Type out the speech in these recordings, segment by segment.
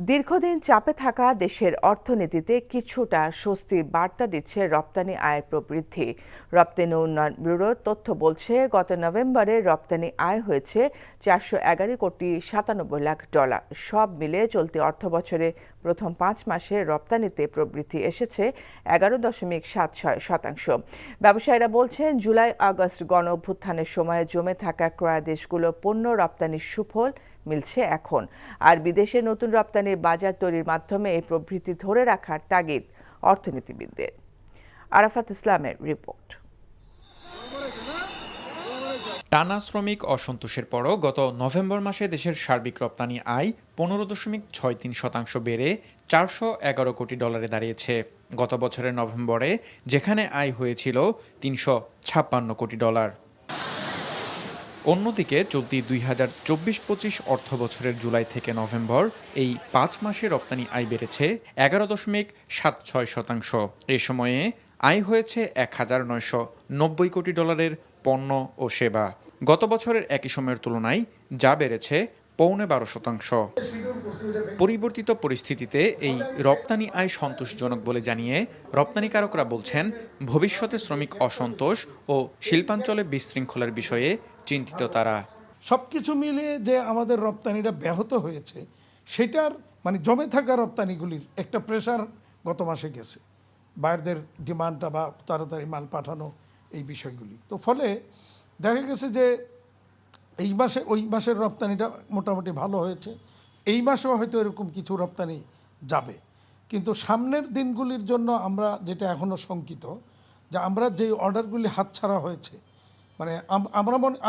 দীর্ঘদিন চাপে থাকা দেশের অর্থনীতিতে কিছুটা স্বস্তির বার্তা দিচ্ছে রপ্তানি আয়ের প্রবৃদ্ধি। রপ্তানি উন্নয়ন ব্যুরোর তথ্য বলছে, গত নভেম্বরে রপ্তানি আয় হয়েছে $411.97 কোটি। সব মিলে চলতি অর্থবছরে প্রথম 5 মাসে রপ্তানিতে প্রবৃদ্ধি এসেছে 11.76%। ব্যবসায়ীরা বলছেন, জুলাই আগস্ট গণ অভ্যুত্থানের সময় জমে থাকা ক্রয়াদেশগুলো পণ্য রপ্তানির সুফল মিলছে এখন। আর বিদেশে নতুন রপ্তানির বাজার তৈরির মাধ্যমে এই প্রবৃদ্ধি ধরে রাখার তাগিদ অর্থনীতিবিদদের। আরাফাত ইসলামের রিপোর্ট। টানা শ্রমিক অসন্তোষের পরও গত নভেম্বর মাসে দেশের সার্বিক রপ্তানি আয় 15.63% বেড়ে $411 কোটি দাঁড়িয়েছে। গত বছরের নভেম্বরে যেখানে আয় হয়েছিল $356 কোটি। অন্যদিকে চলতি 2024-25 অর্থ বছরের জুলাই থেকে নভেম্বর এই 5 মাসে রপ্তানি আয় বেড়েছে 11.76%। এ সময়ে আয় হয়েছে $1,990 কোটি পণ্য ও সেবা। গত বছরের একই সময়ের তুলনায় যা বেড়েছে 12.25%। পরিবর্তিত পরিস্থিতিতে এই রপ্তানি আয় সন্তোষজনক বলে জানিয়ে রপ্তানিকারকরা বলছেন, ভবিষ্যতে শ্রমিক অসন্তোষ ও শিল্পাঞ্চলে বিশৃঙ্খলার বিষয়ে চিন্তিত তারা। সবকিছু মিলিয়ে যে আমাদের রপ্তানিটা ব্যাহত হয়েছে, সেটার জমে থাকা রপ্তানিগুলির একটা প্রেসার গত মাসে গেছে, বাইরের ডিমান্ডটা বা তাড়াতাড়ি মাল পাঠানো, এই বিষয়গুলি। তো ফলে দেখা গেছে যে এই মাসে ওই মাসের রপ্তানিটা মোটামুটি ভালো হয়েছে। এই মাসেও হয়তো এরকম কিছু রপ্তানি যাবে, কিন্তু সামনের দিনগুলির জন্য আমরা যেটা এখনও শঙ্কিত, যে আমরা যে অর্ডারগুলি হাতছাড়া হয়েছে,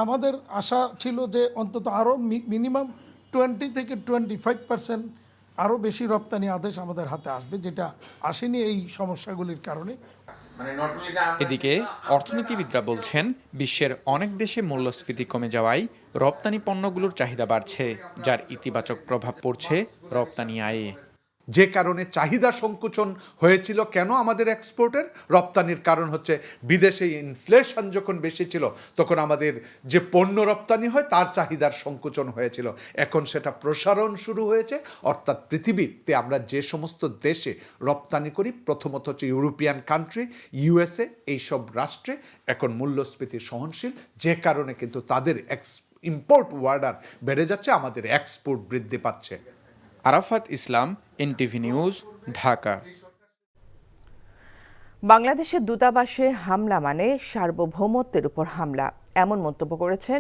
আমাদের আশা ছিল যে অন্তত আরও মিনিমাম 20 থেকে 25% আরও বেশি রপ্তানি আদেশ আমাদের হাতে আসবে, যেটা আসেনি এই সমস্যাগুলির কারণে। এদিকে অর্থনীতিবিদরা বলছেন, বিশ্বের অনেক দেশে মূল্যস্ফীতি কমে যাওয়ায় রপ্তানি পণ্যগুলোর চাহিদা বাড়ছে, যার ইতিবাচক প্রভাব পড়ছে রপ্তানি আয়ে। যে কারণে চাহিদা সংকুচন হয়েছিল কেন আমাদের এক্সপোর্টের, রপ্তানির কারণ হচ্ছে বিদেশে ইনফ্লেশন যখন বেশি ছিল তখন আমাদের যে পণ্য রপ্তানি হয় তার চাহিদার সংকুচন হয়েছিল। এখন সেটা প্রসারণ শুরু হয়েছে, অর্থাৎ পৃথিবীতে আমরা যে সমস্ত দেশে রপ্তানি করি, প্রথমত হচ্ছে ইউরোপিয়ান কান্ট্রি, ইউএসএ, এইসব রাষ্ট্রে এখন মূল্যস্ফীতি সহনশীল, যে কারণে কিন্তু তাদের ইম্পোর্ট অর্ডার বেড়ে যাচ্ছে, আমাদের এক্সপোর্ট বৃদ্ধি পাচ্ছে। আরাফাত ইসলাম, এনটিভি নিউজ, ঢাকা। বাংলাদেশের দূতাবাসে হামলা মানে সার্বভৌমত্বের উপর হামলা, এমন মন্তব্য করেছেন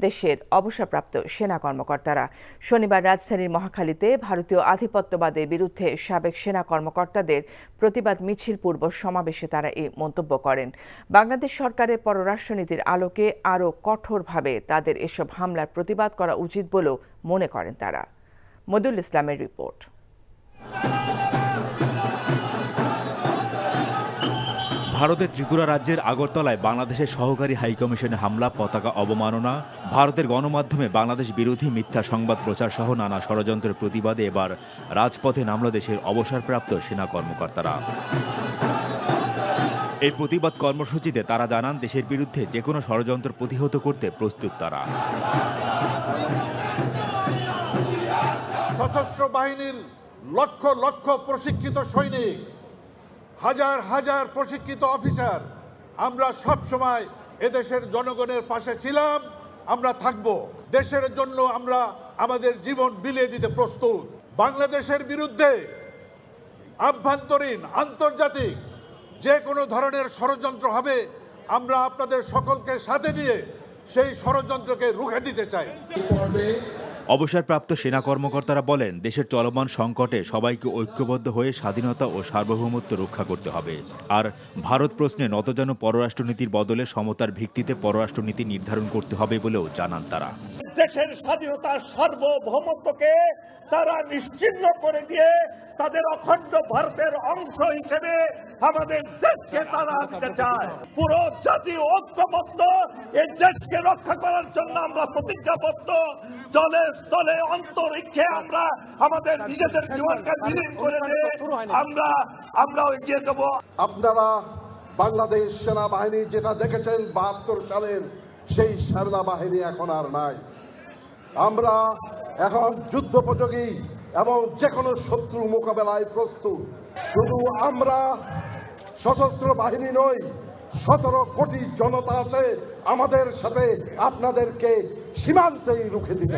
দেশের অবসরপ্রাপ্ত সেনা কর্মকর্তারা। শনিবার রাজধানীর মহাখালীতে ভারতীয় আধিপত্যবাদের বিরুদ্ধে সাবেক সেনা কর্মকর্তাদের প্রতিবাদ মিছিল পূর্ব সমাবেশে তারা এই মন্তব্য করেন। বাংলাদেশ সরকারের পররাষ্ট্রনীতির আলোকে আরও কঠোরভাবে তাদের এসব হামলার প্রতিবাদ করা উচিত বলেও মনে করেন তারা। মদুল ইসলামের রিপোর্ট। ভারতের ত্রিপুরা রাজ্যের আগরতলায় বাংলাদেশের সহকারী হাইকমিশনে হামলা, পতাকা অবমাননা, ভারতের গণমাধ্যমে বাংলাদেশ বিরোধী মিথ্যা সংবাদ প্রচার সহ নানা ষড়যন্ত্রের প্রতিবাদে এবার রাজপথে নামল দেশের অবসরপ্রাপ্ত সেনা কর্মকর্তারা। এই প্রতিবাদ কর্মসূচিতে তারা জানান, দেশের বিরুদ্ধে যে কোনো ষড়যন্ত্র প্রতিহত করতে প্রস্তুত তারা। সশস্ত্র বাহিনীর লক্ষ লক্ষ প্রশিক্ষিত সৈনিক, হাজার হাজার প্রশিক্ষিত অফিসার, আমরা সব সময় এদেশের জনগণের পাশে ছিলাম, আমরা থাকব। দেশের জন্য আমরা আমাদের জীবন বিলিয়ে দিতে প্রস্তুত। বাংলাদেশের বিরুদ্ধে আভ্যন্তরীণ, আন্তর্জাতিক যে কোনো ধরনের ষড়যন্ত্র হবে, আমরা আপনাদের সকলকে সাথে নিয়ে সেই ষড়যন্ত্রকে রুখে দিতে চাই। অবসরপ্রাপ্ত সেনা কর্মকর্তারা বলেন, দেশের চলমান সংকটে সবাইকে ঐক্যবদ্ধ হয়ে স্বাধীনতা ও সার্বভৌমত্ব রক্ষা করতে হবে। আর ভারত প্রশ্নে নতজানু পররাষ্ট্রনীতির বদলে সমতার ভিত্তিতে পররাষ্ট্রনীতি নির্ধারণ করতে হবে বলেও জানান তারা। দেশের স্বাধীনতার সার্বভৌমত্বকে তারা নিশ্চিহ্ন করে দিয়ে তাদের অখণ্ড ভারতের অংশ হিসেবে আমাদের দেশকে তারা আনতে চায়। পুরো জাতি ঐক্যবদ্ধ এই দেশকে রক্ষা করার জন্য আমরা প্রতিজ্ঞাবদ্ধ। জলে স্থলে অন্তরিক্ষে আমরা আমাদের নিজেদের জীবনকে বিলীন করে দিয়ে আমরা এগিয়ে যাব। আপনারা বাংলাদেশ সেনাবাহিনী যেটা দেখেছেন 72 সালের, সেই সেনাবাহিনী এখন আর নাই। আমরা এখন যুদ্ধোপযোগী এবং যে কোনো শত্রু মোকাবেলায় প্রস্তুত। শুধু আমরা সশস্ত্র বাহিনী নই, 17 কোটি জনতা আছে আমাদের সাথে, আপনাদেরকে সীমান্তেই রুখে দিবে।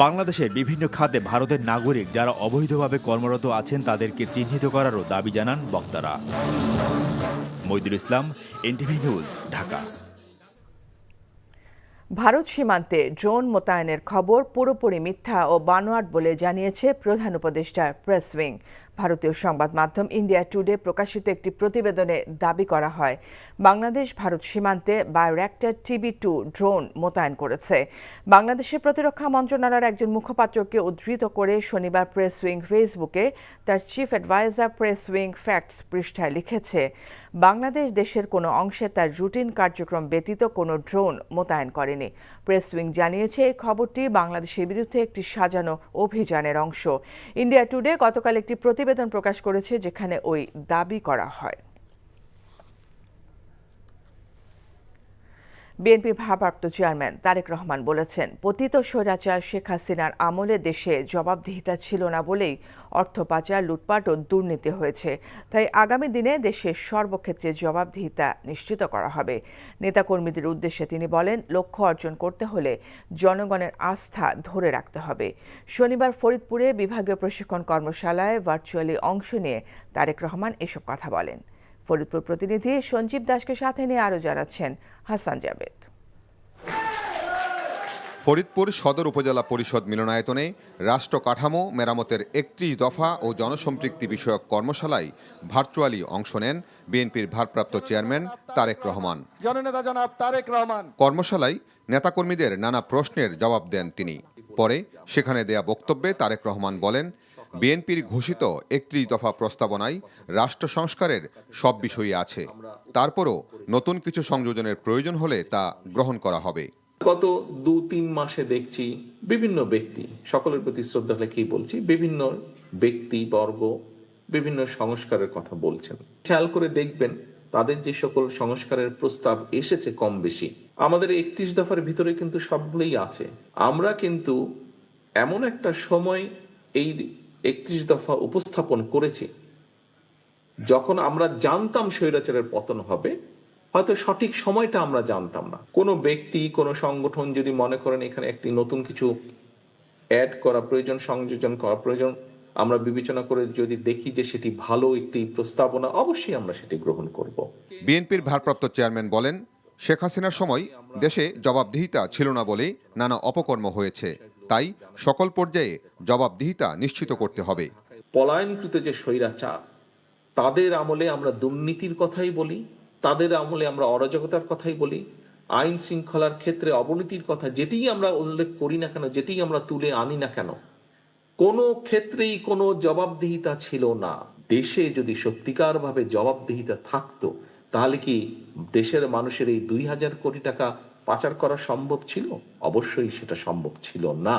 বাংলাদেশের বিভিন্ন খাতে ভারতের নাগরিক যারা অবৈধভাবে কর্মরত আছেন তাদেরকে চিহ্নিত করারও দাবি জানান বক্তারা। মইদুল ইসলাম, এনটিভি নিউজ, ঢাকা। ভারত সীমান্তে ড্রোন মোতায়েনের খবর পুরোপুরি মিথ্যা ও বানোয়াট বলে জানিয়েছে প্রধান উপদেষ্টার প্রেস উইং। ভারতীয় সংবাদ মাধ্যম ইন্ডিয়া টুডে প্রকাশিত একটি প্রতিবেদনে দাবি করা হয়, বাংলাদেশ ভারত সীমান্তে বায়োরেক্টর TB2 ড্রোন মোতায়েন করেছে। বাংলাদেশের প্রতিরক্ষা মন্ত্রণালয়ের একজন মুখপাত্রকে উদ্ধৃত করে শনিবার প্রেস উইং ফেসবুকে তার chief adviser press wing facts পৃষ্ঠায় লিখেছে, বাংলাদেশ দেশের কোনো অংশে তার রুটিন কার্যক্রম ব্যতীত কোনো ড্রোন মোতায়েন করেনি। প্রেস উইং জানিয়েছে এই খবরটি বাংলাদেশের বিরুদ্ধে একটি সাজানো অভিযানের অংশ। ইন্ডিয়া টুডে গতকাল একটি প্রতিবেদন প্রকাশ করেছে যেখানে ওই দাবি করা হয়। বিএনপি ভারপ্রাপ্ত চেয়ারম্যান তারেক রহমান বলেছেন, পতিত স্বৈরাচার শেখ হাসিনার আমলে দেশে জবাবদিহিতা ছিল না বলেই অর্থ পাচার, লুটপাট ও দুর্নীতি হয়েছে। তাই আগামী দিনে দেশের সর্বক্ষেত্রে জবাবদিহিতা নিশ্চিত করা হবে। নেতাকর্মীদের উদ্দেশ্যে তিনি বলেন, লক্ষ্য অর্জন করতে হলে জনগণের আস্থা ধরে রাখতে হবে। শনিবার ফরিদপুরে বিভাগীয় প্রশিক্ষণ কর্মশালায় ভার্চুয়ালি অংশ নিয়ে তারেক রহমান এসব কথা বলেন। ফরিদপুর প্রতিনিধি সঞ্জীব দাসকে সাথে নিয়ে আরও জানাচ্ছেন হাসান জাবেদ। ফরিদপুর সদর উপজেলা পরিষদ মিলনায়তনে রাষ্ট্র কাঠামো মেরামতের 31 দফা ও জনসম্পৃক্তি বিষয়ক কর্মশালায় ভার্চুয়ালি অংশ নেন বিএনপির ভারপ্রাপ্ত চেয়ারম্যান তারেক রহমান। কর্মশালায় নেতাকর্মীদের নানা প্রশ্নের জবাব দেন তিনি। পরে সেখানে দেয়া বক্তব্যে তারেক রহমান বলেন, বিএনপির ঘোষিত 31 দফা প্রস্তাবনায় রাষ্ট্র সংস্কারের সব বিষয়ই আছে, তারপরও নতুন কিছু সংযোজনের প্রয়োজন হলে তা গ্রহণ করা হবে। গত 2-3 মাসে দেখছি বিভিন্ন ব্যক্তি, সকলের প্রতি শ্রদ্ধা রেখেই বলছি, বিভিন্ন ব্যক্তি বর্গ বিভিন্ন সংস্কারের কথা বলছেন। খেয়াল করে দেখবেন তাদের যে সকল সংস্কারের প্রস্তাব এসেছে কম বেশি আমাদের 31 দফার ভিতরে কিন্তু সবগুলোই আছে। আমরা কিন্তু এমন একটা সময় এই 31 দফা উপস্থাপন করেছি যখন আমরা জানতাম স্বৈরাচারের পতন হবে, হয়তো সঠিক সময়টা আমরা জানতাম না। কোনো ব্যক্তি, কোনো সংগঠন যদি মনে করেন এখানে একটি নতুন কিছু অ্যাড করা প্রয়োজন, সংযোজন করা প্রয়োজন, আমরা বিবেচনা করে যদি দেখি যে সেটি ভালো একটি প্রস্তাবনা, অবশ্যই আমরা সেটি গ্রহণ করব। বিএনপির ভারপ্রাপ্ত চেয়ারম্যান বলেন, শেখ হাসিনার সময় দেশে জবাবদিহিতা ছিল না বলেই নানা অপকর্ম হয়েছে, তাই সকল পর্যায়ে জবাবদিহিতা নিশ্চিত করতে হবে। পলায়নকৃত যে স্বৈরাচার, তাদের আমলে আমরা দুর্নীতির কথাই বলি, তাদের আমলে আমরা অরাজকতার কথাই বলি, আইন শৃঙ্খলার ক্ষেত্রে অবনতির কথা যেটিই আমরা উল্লেখ করি না কেন, যেটিই আমরা তুলে আনি না কেন, কোনো ক্ষেত্রেই কোনো জবাবদিহিতা ছিল না। দেশে যদি সত্যিকারভাবে জবাবদিহিতা থাকতো তাহলে কি দেশের মানুষের এই 2000 কোটি টাকা পাচার করা সম্ভব ছিল? অবশ্যই সেটা সম্ভব ছিল না।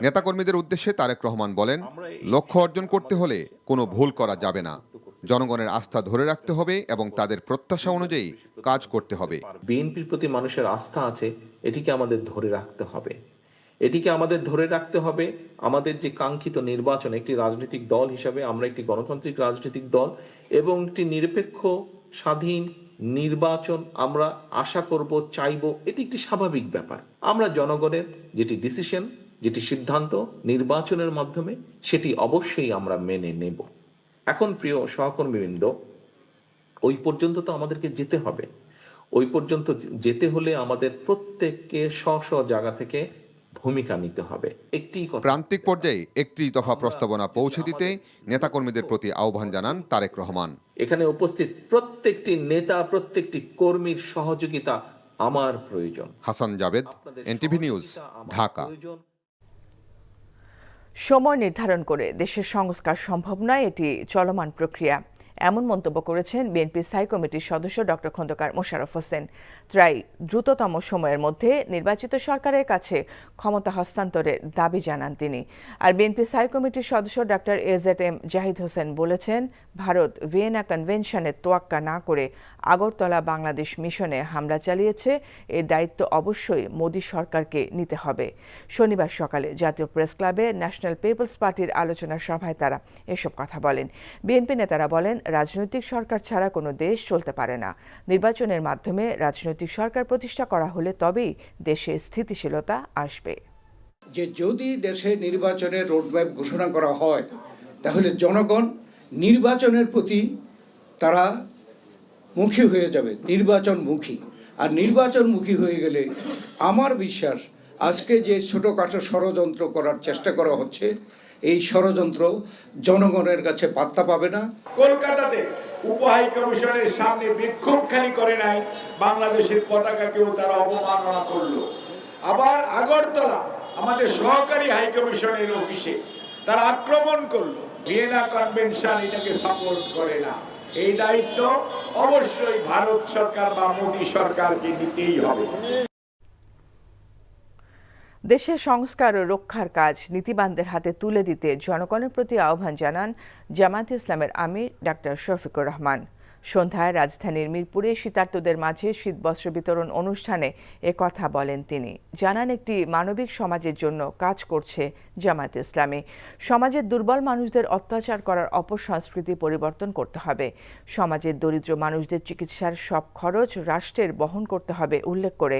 নেতাকর্মীদের উদ্দেশ্যে তারেক রহমান বলেন, লক্ষ্য অর্জন করতে হলে কোনো ভুল করা যাবে না, জনগণের আস্থা ধরে রাখতে হবে এবং তাদের প্রত্যাশা অনুযায়ী কাজ করতে হবে। বিএনপির প্রতি মানুষের আস্থা আছে, এটিকে আমাদের ধরে রাখতে হবে। এটিকে আমাদের ধরে রাখতে হবে। আমাদের যে কাঙ্ক্ষিত নির্বাচন, একটি রাজনৈতিক দল হিসাবে আমরা একটি গণতান্ত্রিক রাজনৈতিক দল এবং একটি নিরপেক্ষ স্বাধীন নির্বাচন আমরা আশা করব, চাইব, এটি একটি স্বাভাবিক ব্যাপার। আমরা জনগণের যেটি ডিসিশন, যেটি সিদ্ধান্ত নির্বাচনের মাধ্যমে, সেটি অবশ্যই আমরা মেনে নেব। এখন প্রিয় সহকর্মীবৃন্দ, ওই পর্যন্ত তো আমাদেরকে যেতে হবে। ওই পর্যন্ত যেতে হলে আমাদের প্রত্যেককে স্ব জায়গা থেকে ভূমিকা নিতে হবে। একটি প্রান্তিক পর্যায়ে 31 দফা প্রস্তাবনা পৌঁছে দিতে নেতাকর্মীদের প্রতি আহ্বান জানান তারেক রহমান। এখানে উপস্থিত প্রত্যেকটি নেতা, প্রত্যেকটি কর্মীর সহযোগিতা আমার প্রয়োজন। Hasan Jabed, NTV news, Dhaka. সময় নির্ধারণ করে দেশের সংস্কার সম্ভব নয়, এটি চলমান প্রক্রিয়া। এমন মন্তব্য করেছেন বিএনপির স্থায়ী কমিটির সদস্য ডক্টর খন্দকার মোশাররফ হোসেন। তাই দ্রুততম সময়ের মধ্যে নির্বাচিত সরকারের কাছে ক্ষমতা হস্তান্তরের দাবি জানান তিনি। আর বিএনপি স্থায়ী কমিটির সদস্য ডক্টর এজেড-এম জাহিদ হোসেন বলেছেন, ভারত ভিয়েনা কনভেনশনের তোয়াক্কা না করে আগরতলা বাংলাদেশ মিশনে হামলা চালিয়েছে, এর দায়িত্ব অবশ্যই মোদী সরকারকে নিতে হবে। শনিবার সকালে জাতীয় প্রেস ক্লাবে ন্যাশনাল পিপলস পার্টির আলোচনা সভায় তারা এসব কথা বলেন। বিএনপি নেতারা বলেন, রাজনৈতিক সরকার ছাড়া কোনো দেশ চলতে পারে না। নির্বাচনের মাধ্যমে রাজনৈতিক সরকার প্রতিষ্ঠা করা হলে তবেই দেশে স্থিতিশীলতা আসবে। যে যদি দেশে নির্বাচনের রোডম্যাপ ঘোষণা করা হয়, তাহলে জনগণ নির্বাচনের প্রতি তারা মুখী হয়ে যাবে, নির্বাচনমুখী। আর নির্বাচনমুখী হয়ে গেলে আমার বিশ্বাস আজকে যে ছোটোখাটো ষড়যন্ত্র করার চেষ্টা করা হচ্ছে, এই ষড়যন্ত্র জনগণের কাছে পাত্তা পাবে না। কলকাতাতে উপহাই কমিশনের সামনে বিক্ষোভ খালি করে নাই, বাংলাদেশের পতাকাকেও তারা অবমাননা করলো। আবার আগরতলা আমাদের সহকারী হাই কমিশনের অফিসে তারা আক্রমণ করলো। ভিয়েনা কনভেনশন এটাকে সাপোর্ট করে না। এই দায়িত্ব অবশ্যই ভারত সরকার বা মোদী সরকারকে নিতেই হবে। দেশের সংস্কার ও রক্ষার কাজ নীতিবানদের হাতে তুলে দিতে জনগণের প্রতি আহ্বান জানান জামায়াতে ইসলামের আমির ডাক্তার শফিকুর রহমান। সন্ধ্যায় রাজধানীর মিরপুরে শীতার্তদের মাঝে শীতবস্ত্র বিতরণ অনুষ্ঠানে কথা বলেন তিনি। জানান, একটি মানবিক সমাজের জন্য কাজ করছে জামায়াতে ইসলামী। সমাজের দুর্বল মানুষদের অত্যাচার করার অপসংস্কৃতি পরিবর্তন করতে হবে। সমাজের দরিদ্র মানুষদের চিকিৎসার সব খরচ রাষ্ট্রের বহন করতে হবে উল্লেখ করে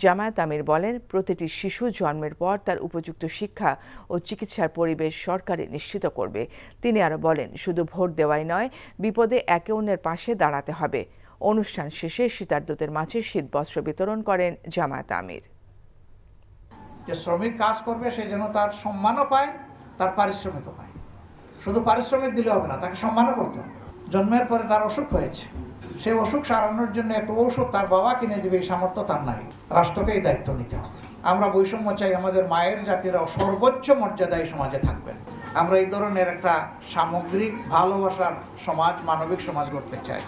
জামায়াত আমির বলেন, প্রতিটি শিশু জন্মের পর তার উপযুক্ত শিক্ষা ও চিকিৎসার পরিবেশ সরকারই নিশ্চিত করবে। তিনি আরও বলেন, শুধু ভোট দেওয়াই নয়, বিপদে একে অন্যের পাশে দাঁড়াতে হবে। অনুষ্ঠান শেষে শীতার্তদের মাঝে শীতবস্ত্র বিতরণ করেন জামায়াত আমির। যে শ্রমিক কাজ করবে সে যেন তার সম্মানও পায়, তার পারিশ্রমিকও পায়। শুধু পারিশ্রমিক দিলে হবে না, তাকে সম্মানও করতে হবে। জন্মের পরে তার অসুখ হয়েছে, সেই অসুখ সারানোর জন্য একটা ঔষধ তার বাবা কিনে দেবে, এই সামর্থ্য তার নাই। রাষ্ট্রকে এই দায়িত্ব নিতে হবে। আমরা বৈষম্য চাই, আমাদের মায়ের জাতিরাও সর্বোচ্চ মর্যাদায় সমাজে থাকবেন। আমরা এই ধরনের একটা সামগ্রিক ভালোবাসার সমাজ, মানবিক সমাজ গড়তে চাই।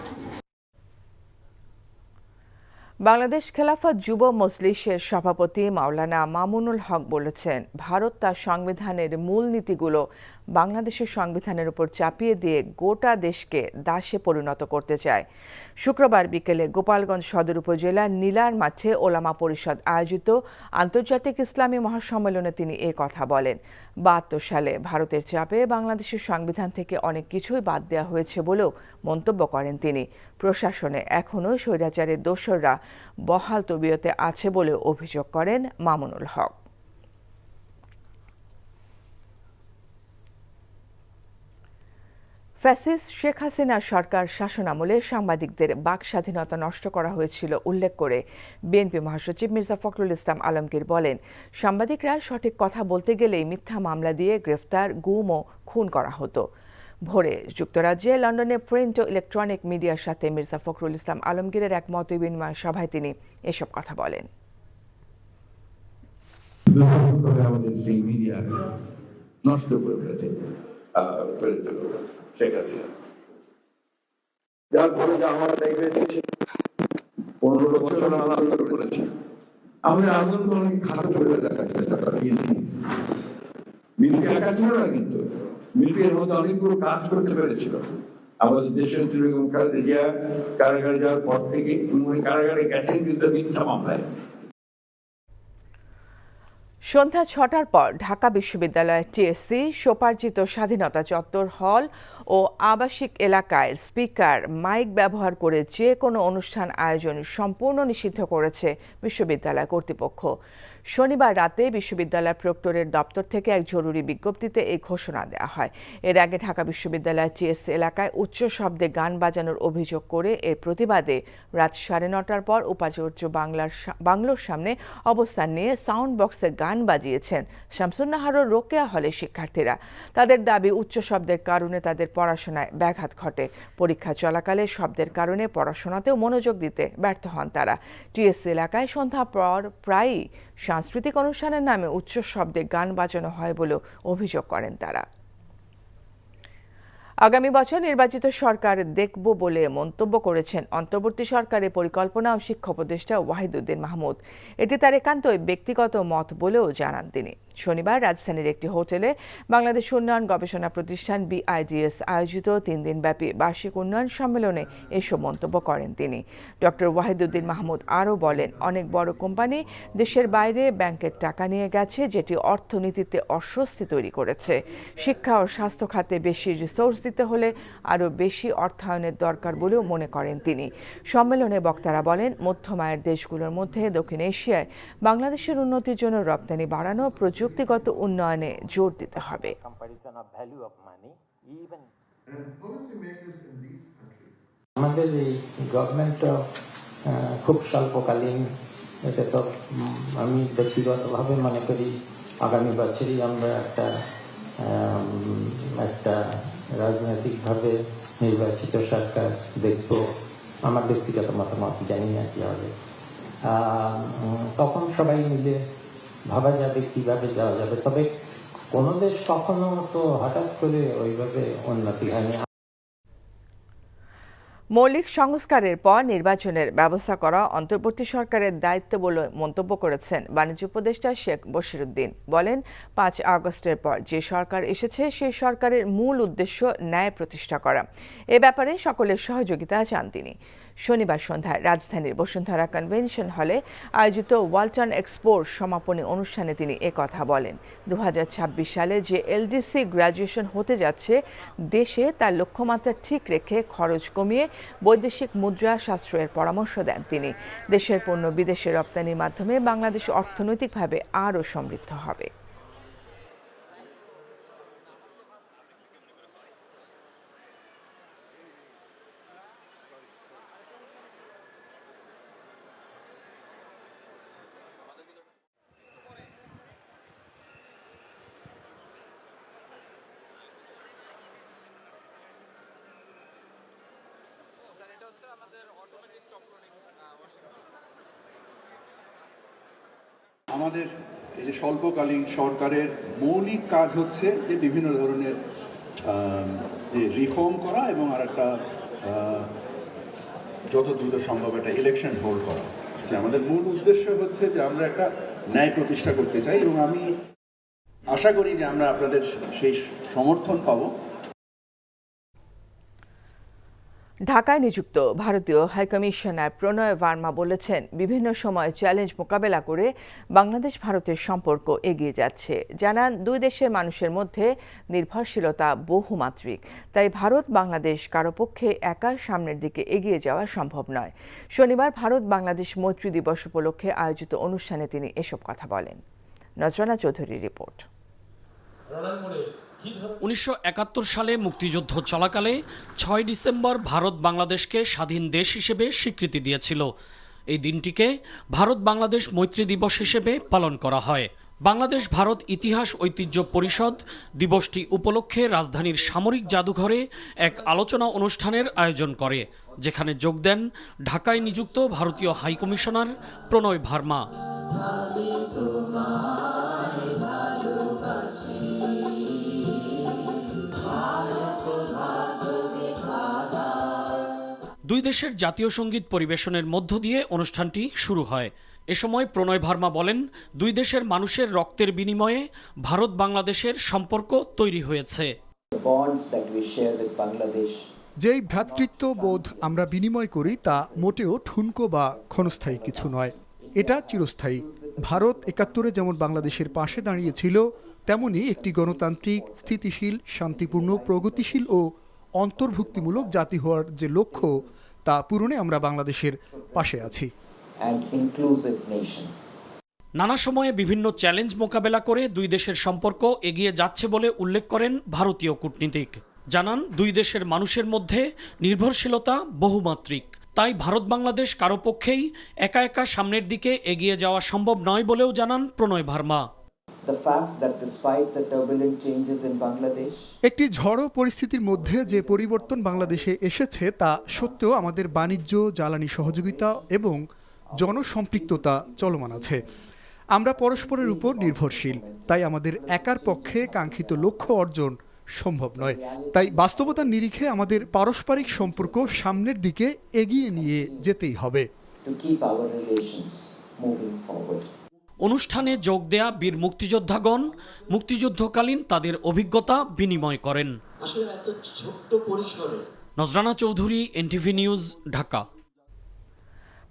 বাংলাদেশ খেলাফত যুব মজলিসের সভাপতি মাওলানা মামুনুল হক বলেছেন, ভারত তার সংবিধানের মূলনীতিগুলো বাংলাদেশের সংবিধানের উপর চাপিয়ে দিয়ে গোটা দেশকে দাসে পরিণত করতে চায়। শুক্রবার বিকেলে গোপালগঞ্জ সদর উপজেলার নীলার মাঠে ওলামা পরিষদ আয়োজিত আন্তর্জাতিক ইসলামী মহাসম্মেলনে তিনি কথা বলেন। ৭২ সালে ভারতের চাপে বাংলাদেশের সংবিধান থেকে অনেক কিছুই বাদ দেওয়া হয়েছে বলেও মন্তব্য করেন তিনি। প্রশাসনে এখনও স্বৈরাচারের দোসররা বহাল তবিয়তে আছে বলে অভিযোগ করেন মামুনুল হক। ফ্যাসিস্ট শেখ হাসিনার সরকার শাসনামলে সাংবাদিকদের বাক স্বাধীনতা নষ্ট করা হয়েছিল উল্লেখ করে বিএনপি মহাসচিব মির্জা ফখরুল ইসলাম আলমগীর বলেন, সাংবাদিকরা সঠিক কথা বলতে গেলেই মিথ্যা মামলা দিয়ে গ্রেফতার, গুম ও খুন করা হতো। ভোরে যুক্তরাজ্যে লন্ডনে প্রিন্ট ও ইলেকট্রনিক মিডিয়ার সাথে মির্জা ফখরুল ইসলাম আলমগীরের এক মত বিনিময় সভায় তিনি এসব কথা বলেন। নষ্ট করে ফেলেছে শেখ হাসিনা, যার ফলে আমার 15 বছর আন্দোলন করেছি। আমাদের আন্দোলন অনেক খারাপ করে দেখার চেষ্টা করা, মিল্কি একা ছিল না, কিন্তু মিল্কির মধ্যে অনেকগুলো কাজ করতে পেরেছিল। আমাদের দেশের খালেদা জিয়া কারাগারে যাওয়ার পর থেকে কারাগারে গেছেন কিন্তু মিথ্যা মামলায়। সন্ধ্যা ৬টার পর ঢাকা বিশ্ববিদ্যালয়ের টিএসসি, স্বোপার্জিত স্বাধীনতা চত্বর হল ও আবাসিক এলাকায় স্পিকার, মাইক ব্যবহার করে যে কোনো অনুষ্ঠান আয়োজন সম্পূর্ণ নিষিদ্ধ করেছে বিশ্ববিদ্যালয় কর্তৃপক্ষ। শনিবার রাতে বিশ্ববিদ্যালয় প্রক্টরের দপ্তর থেকে এক জরুরি বিজ্ঞপ্তিতে এই ঘোষণা দেওয়া হয়। এর আগে ঢাকা বিশ্ববিদ্যালয়ের টিএসসি এলাকায় উচ্চ শব্দে গান বাজানোর অভিযোগ করে এর প্রতিবাদে রাত ৯:৩০ পর উপাচার্য বাংলোর সামনে অবস্থান নিয়ে সাউন্ড বক্সে গান বাজিয়েছেন শামসুন্নাহার ও রোকেয়া হলের শিক্ষার্থীরা। তাদের দাবি, উচ্চ শব্দের কারণে তাদের পড়াশোনায় ব্যাঘাত ঘটে। পরীক্ষা চলাকালে শব্দের কারণে পড়াশোনাতেও মনোযোগ দিতে ব্যর্থ হন তারা। টিএসসি এলাকায় সন্ধ্যা পর প্রায়ই সাংস্কৃতিক অনুষ্ঠানের নামে উচ্চ শব্দে গান বাজানো হয় বলেও অভিযোগ করেন তারা। আগামী বছর নির্বাচিত সরকার দেখব বলে মন্তব্য করেছেন অন্তর্বর্তী সরকারের পরিকল্পনা ও শিক্ষা উপদেষ্টা ওয়াহিদুদ্দিন মাহমুদ। এটি তার একান্তই ব্যক্তিগত মত বলেও জানান তিনি। শনিবার রাজধানীর একটি হোটেলে বাংলাদেশ উন্নয়ন গবেষণা প্রতিষ্ঠান BIDS আয়োজিত 3 দিনব্যাপী বার্ষিক উন্নয়ন সম্মেলনে এসব মন্তব্য করেন তিনি। ডক্টর ওয়াহিদুদ্দিন মাহমুদ আরও বলেন, অনেক বড় কোম্পানি দেশের বাইরে ব্যাংকের টাকা নিয়ে গেছে, যেটি অর্থনীতিতে অস্বস্তি তৈরি করেছে। শিক্ষা ও স্বাস্থ্য খাতে বেশি রিসোর্স দিতে হলে আরও বেশি অর্থায়নের দরকার বলেও মনে করেন তিনি। সম্মেলনে বক্তারা বলেন, মধ্যম আয়ের দেশগুলোর মধ্যে দক্ষিণ এশিয়ায় বাংলাদেশের উন্নতির জন্য রপ্তানি বাড়ানো, প্রযুক্তিগত উন্নয়নে জোর দিতে হবে। আমাদের এই গভর্নমেন্ট খুব স্বল্পকালীন, এটা তো আমি ব্যক্তিগতভাবে মনে করি আগামী বছরই আমরা একটা রাজনৈতিকভাবে নির্বাচিত সরকার দেখব। আমার ব্যক্তিগত মতামত, জানি না কি হবে। তখন সবাই মিলে ভাবা যাবে কিভাবে যাওয়া যাবে। তবে কোনো দেশ কখনো তো হঠাৎ করে ওইভাবে উন্নতি হয়নি। মৌলিক সংস্কারের পর নির্বাচনের ব্যবস্থা করা অন্তর্বর্তী সরকারের দায়িত্ব বলে মন্তব্য করেছেন বাণিজ্য উপদেষ্টা শেখ বশিরউদ্দিন। বলেন, 5 আগস্টের পর যে সরকার এসেছে সেই সরকারের মূল উদ্দেশ্য ন্যায় প্রতিষ্ঠা করা। এ ব্যাপারে সকলের সহযোগিতা চান তিনি। শনিবার সন্ধ্যায় রাজধানীর বসুন্ধরা কনভেনশন হলে আয়োজিত ওয়ালটন এক্সপোর সমাপনী অনুষ্ঠানে তিনি একথা বলেন। 2026 সালে যে LDC গ্র্যাজুয়েশন হতে যাচ্ছে, দেশে তার লক্ষ্যমাত্রা ঠিক রেখে খরচ কমিয়ে বৈদেশিক মুদ্রা সাশ্রয়ের পরামর্শ দেন তিনি। দেশের পণ্য বিদেশে রপ্তানির মাধ্যমে বাংলাদেশ অর্থনৈতিকভাবে আরও সমৃদ্ধ হবে। আমাদের এই যে স্বল্পকালীন সরকারের মৌলিক কাজ হচ্ছে যে বিভিন্ন ধরনের যে রিফর্ম করা এবং আর একটা যত দ্রুত সম্ভব একটা ইলেকশন হোল্ড করা। আমাদের মূল উদ্দেশ্য হচ্ছে যে আমরা একটা ন্যায় প্রতিষ্ঠা করতে চাই এবং আমি আশা করি যে আমরা আপনাদের সেই সমর্থন পাবো। ঢাকায় নিযুক্ত ভারতীয় হাইকমিশনার প্রণয় ভার্মা বলেছেন, বিভিন্ন সময় চ্যালেঞ্জ মোকাবেলা করে বাংলাদেশ ভারতের সম্পর্ক এগিয়ে যাচ্ছে। জানান, দুই দেশের মানুষের মধ্যে নির্ভরশীলতা বহুমাত্রিক, তাই ভারত বাংলাদেশ কারো পক্ষে একা সামনের দিকে এগিয়ে যাওয়া সম্ভব নয়। শনিবার ভারত বাংলাদেশ মৈত্রী দিবস উপলক্ষে আয়োজিত অনুষ্ঠানে তিনি এসব কথা বলেন। নজরানা চৌধুরীর রিপোর্ট। 1971 সালে মুক্তিযুদ্ধ চলাকালে 6 ডিসেম্বর ভারত বাংলাদেশকে স্বাধীন দেশ হিসেবে স্বীকৃতি দিয়েছিল। এই দিনটিকে ভারত বাংলাদেশ মৈত্রী দিবস হিসেবে পালন করা হয়। বাংলাদেশ ভারত ইতিহাস ঐতিহ্য পরিষদ দিবসটি উপলক্ষে রাজধানীর সামরিক জাদুঘরে এক আলোচনা অনুষ্ঠানের আয়োজন করে, যেখানে যোগ দেন ঢাকায় নিযুক্ত ভারতীয় হাইকমিশনার প্রণয় ভার্মা। দুই দেশের জাতীয় সঙ্গীত পরিবেশনের মধ্য দিয়ে অনুষ্ঠানটি শুরু হয়। এ সময় প্রণয় ভার্মা বলেন, দুই দেশের মানুষের রক্তের বিনিময়ে ভারত বাংলাদেশের সম্পর্ক তৈরি হয়েছে। যেই ভ্রাতৃত্ব বোধ আমরা বিনিময় করি তা মোটেও ঠুনকো বা ক্ষণস্থায়ী কিছু নয়, এটা চিরস্থায়ী। ভারত 71-এ যেমন বাংলাদেশের পাশে দাঁড়িয়েছিল, তেমনি একটি গণতান্ত্রিক, স্থিতিশীল, শান্তিপূর্ণ, প্রগতিশীল ও অন্তর্ভুক্তিমূলক জাতি হওয়ার যে লক্ষ্য, তা পূরণে আমরা বাংলাদেশের পাশে আছি। নানা সময়ে বিভিন্ন চ্যালেঞ্জ মোকাবেলা করে দুই দেশের সম্পর্ক এগিয়ে যাচ্ছে বলে উল্লেখ করেন ভারতীয় কূটনীতিক। জানান, দুই দেশের মানুষের মধ্যে নির্ভরশীলতা বহুমাত্রিক, তাই ভারত বাংলাদেশ কারো পক্ষেই একা একা সামনের দিকে এগিয়ে যাওয়া সম্ভব নয় বলেও জানান প্রণয় ভার্মা। একটি ঝড়ো পরিস্থিতির মধ্যে যে পরিবর্তন বাংলাদেশে এসেছে তা সত্ত্বেও আমাদের বাণিজ্য, জ্বালানি সহযোগিতা এবং জনসম্পৃক্ততা চলমান আছে। আমরা পরস্পরের উপর নির্ভরশীল, তাই আমাদের একার পক্ষে কাঙ্ক্ষিত লক্ষ্য অর্জন সম্ভব নয়। তাই বাস্তবতার নিরিখে আমাদের পারস্পরিক সম্পর্ক সামনের দিকে এগিয়ে নিয়ে যেতেই হবে। অনুষ্ঠানে যোগ দেয়া বীর মুক্তিযোদ্ধাগণ মুক্তিযুদ্ধকালীন তাদের অভিজ্ঞতা বিনিময় করেন। আসলে এত ছোট্ট পরিসরে। নজরানা চৌধুরী, এনটিভি নিউজ, ঢাকা।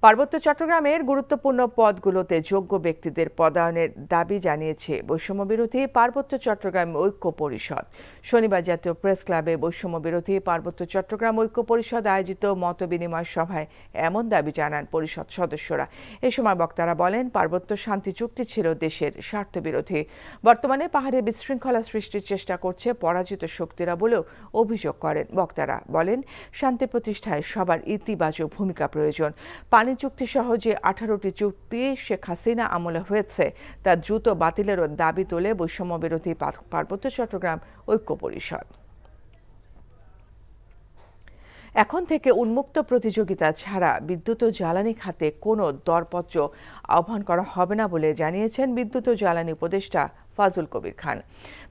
পার্বত্য চট্টগ্রামের গুরুত্বপূর্ণ পদগুলোতে যোগ্য ব্যক্তিদের পদায়নের দাবি জানিয়েছে বৈষম্য বিরোধী পার্বত্য চট্টগ্রাম ঐক্য পরিষদ। শনিবার জাতীয় প্রেস ক্লাবে বৈষম্য বিরোধী পার্বত্য চট্টগ্রাম ঐক্য পরিষদ আয়োজিত মতবিনিময় সভায় এমন দাবি জানান পরিষদ সদস্যরা। এ সময় বক্তারা বলেন, পার্বত্য শান্তি চুক্তি ছিল দেশের স্বার্থবিরোধী। বর্তমানে পাহাড়ে বিশৃঙ্খলা সৃষ্টির চেষ্টা করছে পরাজিত শক্তিরা বলেও অভিযোগ করেন বক্তারা। বলেন, শান্তি প্রতিষ্ঠায় সবার ইতিবাচক ভূমিকা প্রয়োজন। পানি চুক্তি সহ যে 18টি চুক্তি শেখ হাসিনা আমলে হয়েছে তা দ্রুত বাতিলেরও দাবি তোলে বৈষম্য বিরোধী পার্বত্য চট্টগ্রাম ঐক্য পরিষদ। এখন থেকে উন্মুক্ত প্রতিযোগিতা ছাড়া বিদ্যুৎ ও জ্বালানি খাতে কোনো দরপত্র আহ্বান করা হবে না বলে জানিয়েছেন বিদ্যুৎ ও জ্বালানি উপদেষ্টা ফাজুল কবির খান।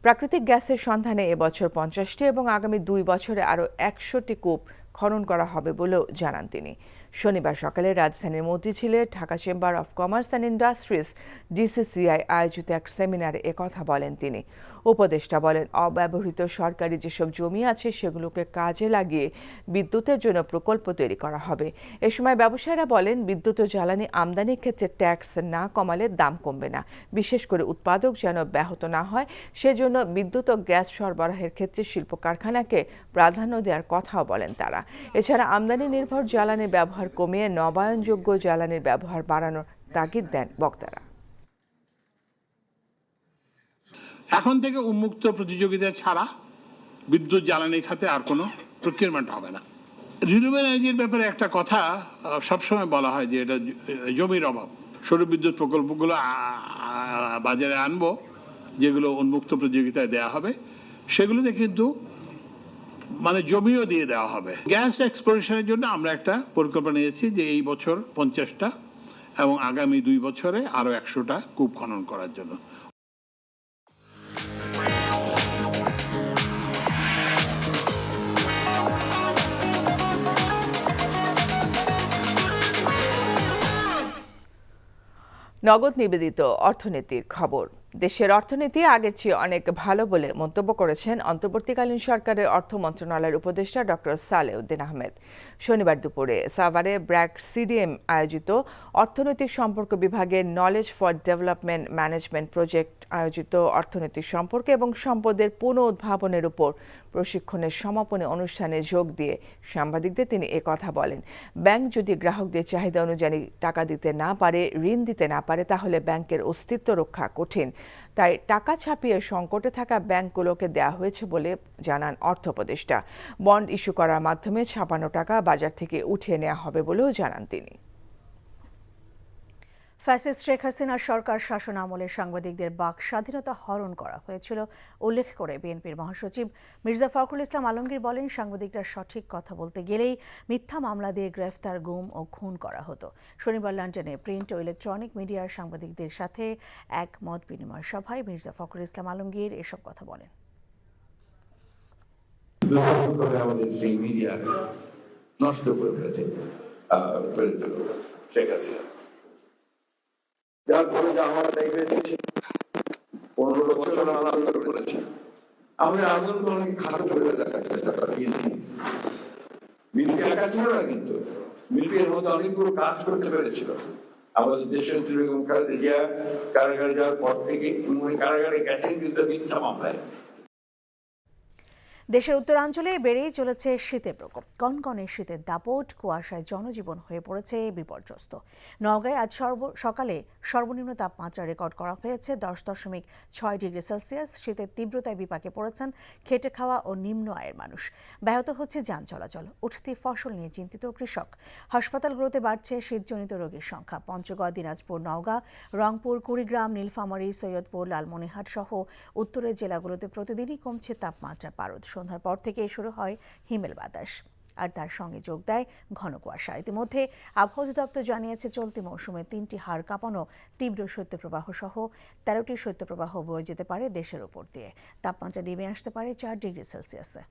প্রাকৃতিক গ্যাসের সন্ধানে এবছর 50টি এবং আগামী 2 বছরে আরও 100টি কূপ খনন করা হবে বলেও জানান তিনি। শনিবার সকালে রাজধানীর মতিঝিলে Dhaka chamber of commerce and industries DCCI আয়োজিত এক সেমিনারে একথা বলেন তিনি। উপদেষ্টা বলেন, অব্যবহৃত সরকারি যেসব জমি আছে সেগুলোকে কাজে লাগিয়ে বিদ্যুতের জন্য প্রকল্প তৈরি করা হবে। এ সময় ব্যবসায়ীরা বলেন, বিদ্যুৎ ও জ্বালানি আমদানির ক্ষেত্রে ট্যাক্স না কমালে দাম কমবে না, বিশেষ করে উৎপাদক যেন ব্যাহত না হয় সেজন্য বিদ্যুৎ ও গ্যাস সরবরাহের ক্ষেত্রে শিল্প কারখানাকে প্রাধান্য দেওয়ার কথাও বলেন তারা। এছাড়া আমদানি নির্ভর জ্বালানির ব্যবহার কমিয়ে নবায়নযোগ্য জ্বালানির ব্যবহার বাড়ানোর তাগিদ দেন বক্তারা। এখন থেকে উন্মুক্ত প্রতিযোগিতা ছাড়া বিদ্যুৎ জ্বালানি খাতে আর কোনো প্রকিউরমেন্ট হবে না। রিনিউয়েবল এনার্জির ব্যাপারে একটা কথা সবসময় বলা হয় যে এটা জমির অভাব। সৌর বিদ্যুৎ প্রকল্পগুলো বাজারে আনবো, যেগুলো উন্মুক্ত প্রতিযোগিতায় দেওয়া হবে, সেগুলোতে কিন্তু মানে জমিও দিয়ে দেওয়া হবে। গ্যাস এক্সপ্লোরেশনের জন্য আমরা একটা পরিকল্পনা নিয়েছি যে এই বছর 50টা এবং আগামী 2 বছরে আরো 100টা কূপ খনন করার জন্য। নগদ নিবেদিত অর্থনীতির খবর। দেশের অর্থনীতি আগের চেয়ে অনেক ভালো বলে মন্তব্য করেছেন অন্তর্বর্তীকালীন সরকারের অর্থ মন্ত্রণালয়ের উপদেষ্টা ডক্টর সালেউদ্দিন আহমেদ। শনিবার দুপুরে সাভারে ব্র্যাক সিডিএম আয়োজিত অর্থনৈতিক সম্পর্ক বিভাগের knowledge for development management project আয়োজিত অর্থনৈতিক সম্পর্ক এবং সম্পদের পুনঃ উদ্ভাবনের উপর প্রশিক্ষণের সমাপনী অনুষ্ঠানে যোগ দিয়ে সাংবাদিকদের তিনি একথা বলেন। ব্যাংক যদি গ্রাহকদের চাহিদা অনুযায়ী টাকা দিতে না পারে, ঋণ দিতে না পারে, তাহলে ব্যাংকের অস্তিত্ব রক্ষা কঠিন। তাই টাকা ছাপিয়ে সংকটে থাকা ব্যাংকগুলোকে দেয়া হয়েছে বলে জানান অর্থ উপদেষ্টা। বন্ড ইস্যু করার মাধ্যমে ছাপানো টাকা বাজার থেকে উঠিয়ে নেওয়া হবে বলেও জানান তিনি। ফ্যাসিস্ট শেখ হাসিনার সরকার শাসন আমলে সাংবাদিকদের বাক স্বাধীনতা হরণ করা হয়েছিল উল্লেখ করে বিএনপির মহাসচিব মির্জা ফখরুল ইসলাম আলমগীর বলেন, সাংবাদিকরা সঠিক কথা বলতে গেলেই মিথ্যা মামলা দিয়ে গ্রেফতার, গুম ও খুন করা হতো। শনিবার লন্ডনে প্রিন্ট ও ইলেকট্রনিক মিডিয়ার সাংবাদিকদের সাথে এক মত বিনিময় সভায় মির্জা ফখরুল ইসলাম আলমগীর এসব কথা বলেন। নষ্ট করে ফেলেছে শেখ হাসিনা, যার ফলে যা হওয়ার তাই হয়েছে। 15 বছর আন্দোলন করেছে, আমরা আন্দোলন করে খাটো করে দেখার চেষ্টা করেছি। বিএনপি একা ছিল না, কিন্তু বিএনপির মধ্যে অনেকগুলো কাজ করতে পেরেছিল। আমাদের দেশনেত্রী বেগম খালেদা জিয়া কারাগারে যাওয়ার পর থেকে কারাগারে গেছেন কিন্তু মিথ্যা মামলায়। দেশের উত্তরাঞ্চলে বেড়েই চলেছে শীতের প্রকোপ। কনকনে শীতের দাপট, কুয়াশায় জনজীবন হয়ে পড়েছে বিপর্যস্ত। নওগাঁয় আজ সকালে সর্বনিম্ন তাপমাত্রা রেকর্ড করা হয়েছে 10.6 ডিগ্রি সেলসিয়াস। শীতের তীব্রতায় বিপাকে পড়েছেন খেটে খাওয়া ও নিম্ন আয়ের মানুষ। ব্যাহত হচ্ছে যান চলাচল, উঠতি ফসল নিয়ে চিন্তিত কৃষক। হাসপাতালগুলোতে বাড়ছে শীতজনিত রোগীর সংখ্যা। পঞ্চগড়, দিনাজপুর, নওগাঁ, রংপুর, কুড়িগ্রাম, নীলফামারী, সৈয়দপুর, লালমনিরহাট সহ উত্তরের জেলাগুলোতে প্রতিদিনই কমছে তাপমাত্রার পারদ। সন্ধ্যার পর থেকে শুরু হয় হিমেল বাতাস। আর তার সঙ্গে যোগ দেয় ঘন কুয়াশা। ইতিমধ্যে আবহাওয়া অধিদপ্তর জানিয়েছে চলতি মৌসুমে 3টি হাড় কাঁপানো তীব্র শৈত্যপ্রবাহ সহ 13টি শৈত্যপ্রবাহ বয়ে যেতে পারে দেশের উপর দিয়ে। তাপমাত্রা নেমে আসতে পারে 4 ডিগ্রি সেলসিয়াসে।